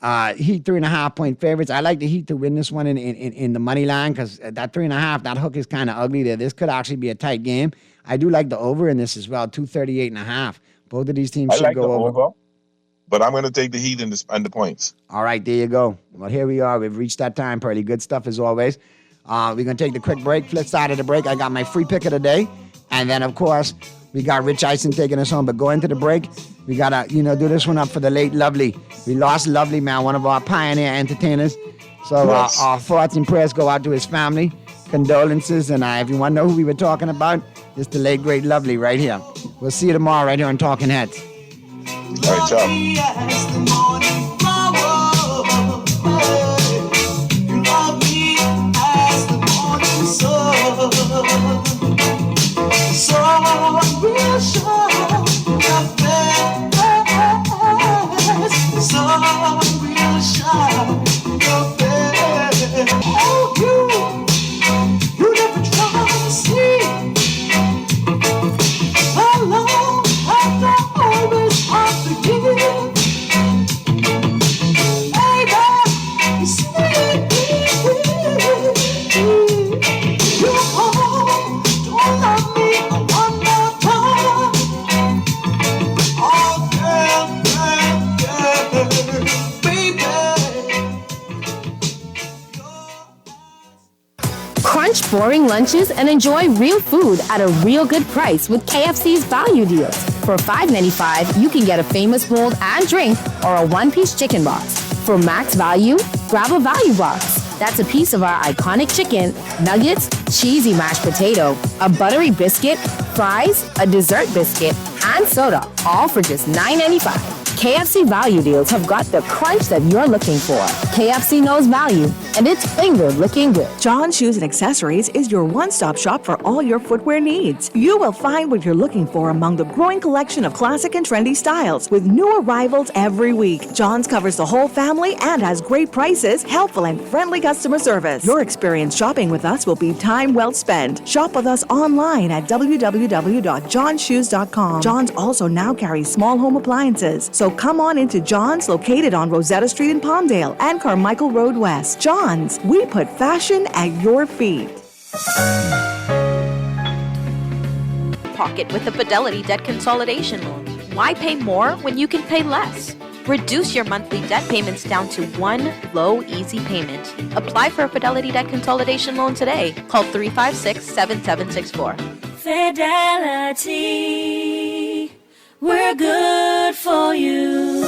Speaker 6: Heat 3.5-point favorites. I like the Heat to win this one in the money line because that 3.5, that hook is kind of ugly there. This could actually be a tight game. I do like the over in this as well, 238.5. Both of these teams should go over.
Speaker 18: But I'm going to take the Heat and the points.
Speaker 6: All right, there you go. Well, here we are. We've reached that time, Pearly. Good stuff as always. We're going to take the quick break. Flip side of the break, I got my free pick of the day. And then, of course, we got Rich Eisen taking us home. But going to the break, we got to, do this one up for the late Lovely. We lost Lovely, man, one of our pioneer entertainers. So
Speaker 18: yes.
Speaker 6: Our thoughts and prayers go out to his family. Condolences. And if you want to know who we were talking about, it's the late, great Lovely right here. We'll see you tomorrow right here on Talking Heads.
Speaker 18: All right, ciao.
Speaker 11: Crunch boring lunches and enjoy real food at a real good price with KFC's value deals. For $5.95, you can get a famous bowl and drink or a one-piece chicken box. For max value, grab a value box. That's a piece of our iconic chicken, nuggets, cheesy mashed potato, a buttery biscuit, fries, a dessert biscuit, and soda, all for just $9.95. KFC value deals have got the crunch that you're looking for. KFC knows value, and it's finger-licking good.
Speaker 17: John Shoes and Accessories is your one-stop shop for all your footwear needs. You will find what you're looking for among the growing collection of classic and trendy styles with new arrivals every week. John's covers the whole family and has great prices, helpful and friendly customer service. Your experience shopping with us will be time well spent. Shop with us online at www.johnshoes.com. John's also now carries small home appliances, so come on into John's, located on Rosetta Street in Palmdale and Carmichael Road West. John's, we put fashion at your feet.
Speaker 21: Pocket with the Fidelity Debt Consolidation Loan. Why pay more when you can pay less? Reduce your monthly debt payments down to one low, easy payment. Apply for a Fidelity Debt Consolidation Loan today. Call 356-7764.
Speaker 22: Fidelity, we're good for you.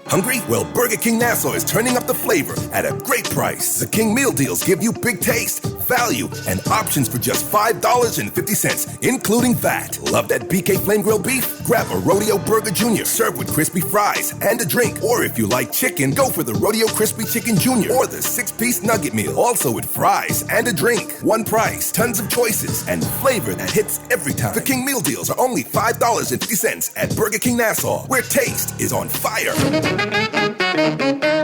Speaker 23: Hungry? Well, Burger King Nassau is turning up the flavor at a great price. The King Meal Deals give you big taste, value, and options for just $5.50, including VAT. Love that BK Flame Grilled Beef? Grab a Rodeo Burger Jr. served with crispy fries and a drink. Or if you like chicken, go for the Rodeo Crispy Chicken Jr. or the 6-piece Nugget Meal, also with fries and a drink. One price, tons of choices, and flavor that hits every time. The King Meal Deals are only $5.50 at Burger King Nassau, where taste is on fire.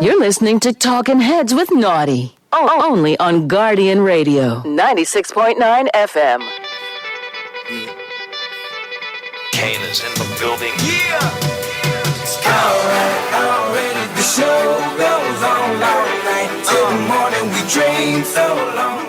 Speaker 2: You're listening to Talking Heads with Naughty. Only on Guardian Radio, 96.9 FM.
Speaker 3: Kane is in the building.
Speaker 4: Yeah! Alright, the show goes on all night. Till the morning we dream so long.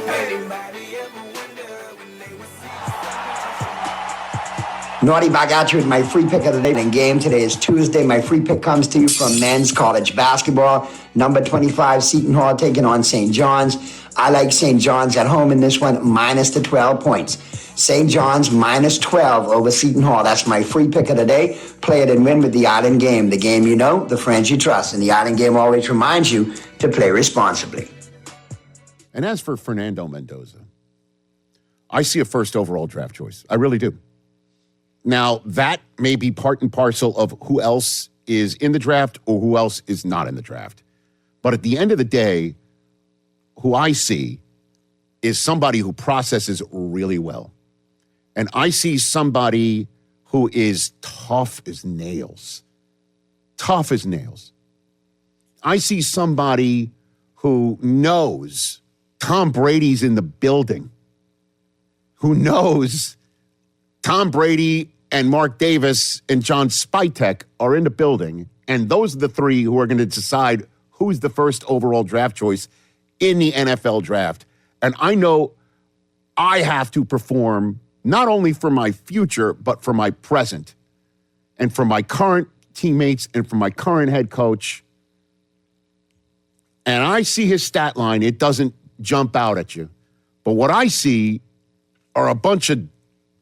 Speaker 6: Naughty, back at you with my free pick of the day and game. Today is Tuesday. My free pick comes to you from men's college basketball. Number 25, Seton Hall taking on St. John's. I like St. John's at home in this one, minus the 12 points. St. John's minus 12 over Seton Hall. That's my free pick of the day. Play it and win with the Island Game. The game you know, the friends you trust. And the Island Game always reminds you to play responsibly.
Speaker 24: And as for Fernando Mendoza, I see a first overall draft choice. I really do. Now, that may be part and parcel of who else is in the draft or who else is not in the draft. But at the end of the day, who I see is somebody who processes really well. And I see somebody who is tough as nails. Tough as nails. I see somebody who knows Tom Brady's in the building, who knows Tom Brady and Mark Davis and John Spytek are in the building, and those are the three who are going to decide who's the first overall draft choice in the NFL draft. And I know I have to perform not only for my future, but for my present and for my current teammates and for my current head coach. And I see his stat line. It doesn't jump out at you. But what I see are a bunch of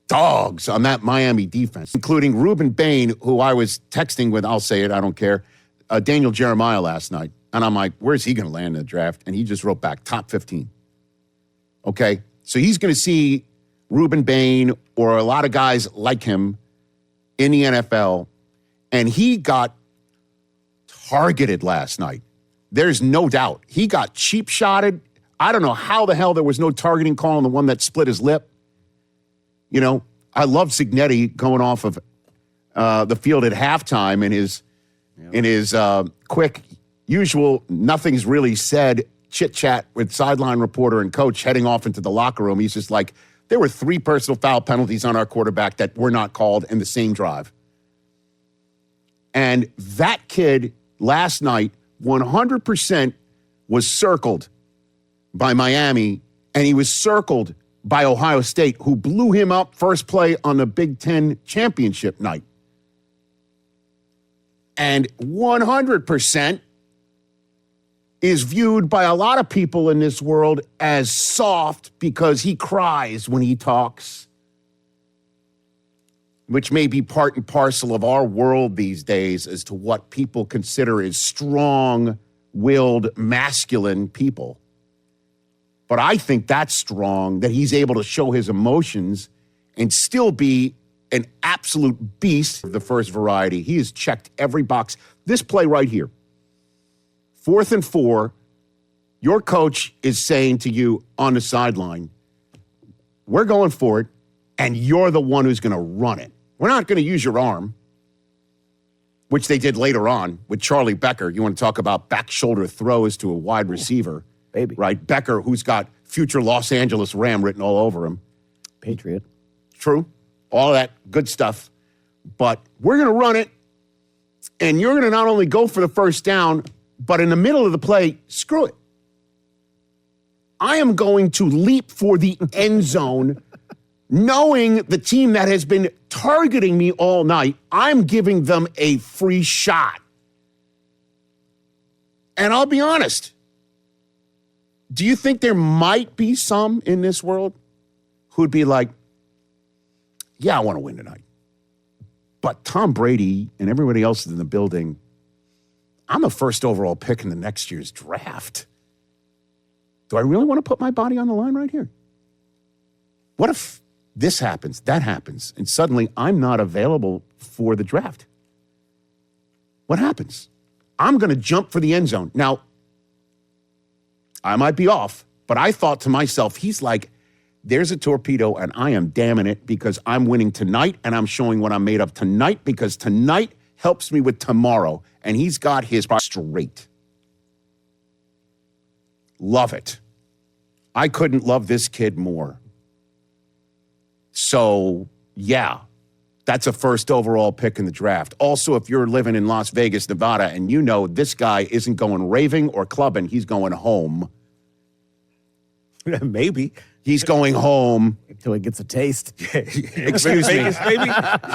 Speaker 24: dogs on that Miami defense, including Ruben Bain, who I was texting with, I'll say it, I don't care, Daniel Jeremiah last night. And I'm like, where's he going to land in the draft? And he just wrote back, top 15. Okay? So he's going to see Ruben Bain or a lot of guys like him in the NFL. And he got targeted last night. There's no doubt. He got cheap shotted. I don't know how the hell there was no targeting call on the one that split his lip. You know, I love Cignetti going off of the field at halftime in his quick, usual, nothing's really said chit-chat with sideline reporter and coach heading off into the locker room. He's just like, there were 3 personal foul penalties on our quarterback that were not called in the same drive. And that kid last night 100% was circled by Miami, and he was circled by Ohio State, who blew him up first play on the Big Ten championship night. And 100% is viewed by a lot of people in this world as soft because he cries when he talks, which may be part and parcel of our world these days as to what people consider as strong-willed, masculine people. But I think that's strong, that he's able to show his emotions and still be an absolute beast of the first variety. He has checked every box. This play right here, 4th and 4, your coach is saying to you on the sideline, we're going for it, and you're the one who's going to run it. We're not going to use your arm, which they did later on with Charlie Becker. You want to talk about back shoulder throws to a wide receiver.
Speaker 1: Baby.
Speaker 24: Right? Becker, who's got future Los Angeles Ram written all over him.
Speaker 1: Patriot.
Speaker 24: True. All that good stuff. But we're going to run it, and you're going to not only go for the first down, but in the middle of the play, screw it. I am going to leap for the end zone, knowing the team that has been targeting me all night, I'm giving them a free shot. And I'll be honest, do you think there might be some in this world who'd be like, yeah, I want to win tonight. But Tom Brady and everybody else in the building, I'm the first overall pick in the next year's draft. Do I really want to put my body on the line right here? What if this happens, that happens, and suddenly I'm not available for the draft? What happens? I'm going to jump for the end zone. Now, I might be off, but I thought to myself, he's like, there's a torpedo, and I am damming it because I'm winning tonight, and I'm showing what I'm made of tonight because tonight helps me with tomorrow, and he's got his straight. Love it. I couldn't love this kid more. So, yeah, that's a first overall pick in the draft. Also, if you're living in Las Vegas, Nevada, and you know this guy isn't going raving or clubbing, he's going home.
Speaker 1: Maybe.
Speaker 24: He's going home.
Speaker 1: Until he gets a taste.
Speaker 24: Excuse me.
Speaker 1: Vegas, baby?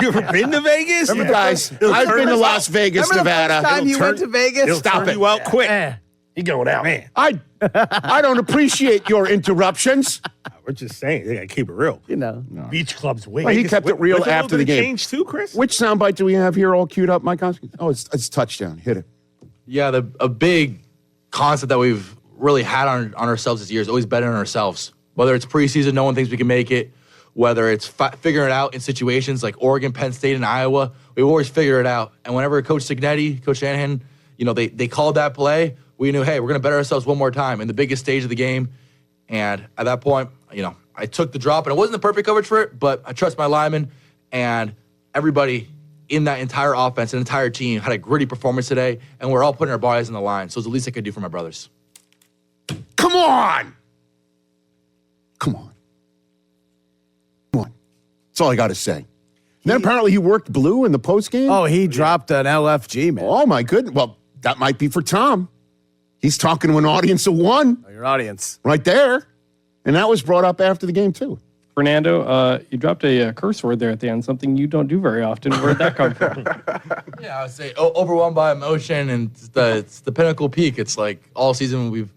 Speaker 1: You ever been to Vegas?
Speaker 24: Remember, guys, I've been to Las Vegas, Nevada.
Speaker 1: Remember the first time you went to Vegas?
Speaker 24: Stop it.
Speaker 1: You out quick.
Speaker 8: He going out, man.
Speaker 24: I don't appreciate your interruptions.
Speaker 8: We're just saying they gotta keep it real.
Speaker 1: You know,
Speaker 8: beach clubs win.
Speaker 24: Well, he kept it real after the game.
Speaker 8: Change too, Chris.
Speaker 24: Which soundbite do we have here all queued up, Mike Hoskins? Oh, it's touchdown. Hit it.
Speaker 9: Yeah, a big concept that we've really had on ourselves this year is always betting on ourselves. Whether it's preseason, no one thinks we can make it. Whether it's figuring it out in situations like Oregon, Penn State, and Iowa, we've always figured it out. And whenever Coach Cignetti, Coach Shanahan, they called that play, we knew, hey, we're going to bet ourselves one more time in the biggest stage of the game. And at that point, I took the drop, and it wasn't the perfect coverage for it, but I trust my linemen, and everybody in that entire offense and entire team had a gritty performance today, and we're all putting our bodies on the line. So it's the least I could do for my brothers.
Speaker 24: Come on! Come on. Come on. That's all I got to say. And then apparently he worked blue in the postgame.
Speaker 1: Oh, he dropped an LFG, man.
Speaker 24: Oh, my goodness. Well, that might be for Tom. He's talking to an audience of one.
Speaker 1: Your audience.
Speaker 24: Right there. And that was brought up after the game, too.
Speaker 10: Fernando, you dropped a curse word there at the end, something you don't do very often. Where'd that come from?
Speaker 9: Yeah, I would say overwhelmed by emotion, and it's the pinnacle peak. It's like all season we've,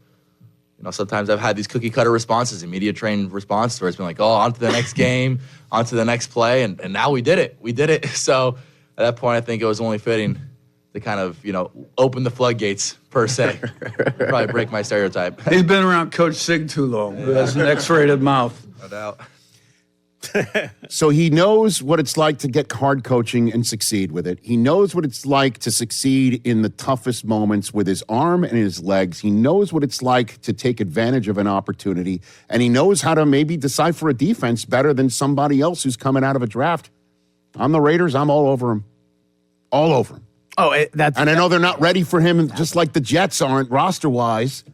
Speaker 9: sometimes I've had these cookie cutter responses, media trained responses where it's been like, oh, on to the next game, on to the next play, and now we did it. We did it. So at that point, I think it was only fitting to kind of, open the floodgates, per se. Probably break my stereotype.
Speaker 25: He's been around Coach Sig too long. He has an X-rated mouth.
Speaker 9: No doubt.
Speaker 24: So he knows what it's like to get hard coaching and succeed with it. He knows what it's like to succeed in the toughest moments with his arm and his legs. He knows what it's like to take advantage of an opportunity, and he knows how to maybe decipher a defense better than somebody else who's coming out of a draft. I'm the Raiders. I'm all over him. All over him.
Speaker 1: Oh, and
Speaker 24: I know they're not ready for him, just like the Jets aren't roster-wise.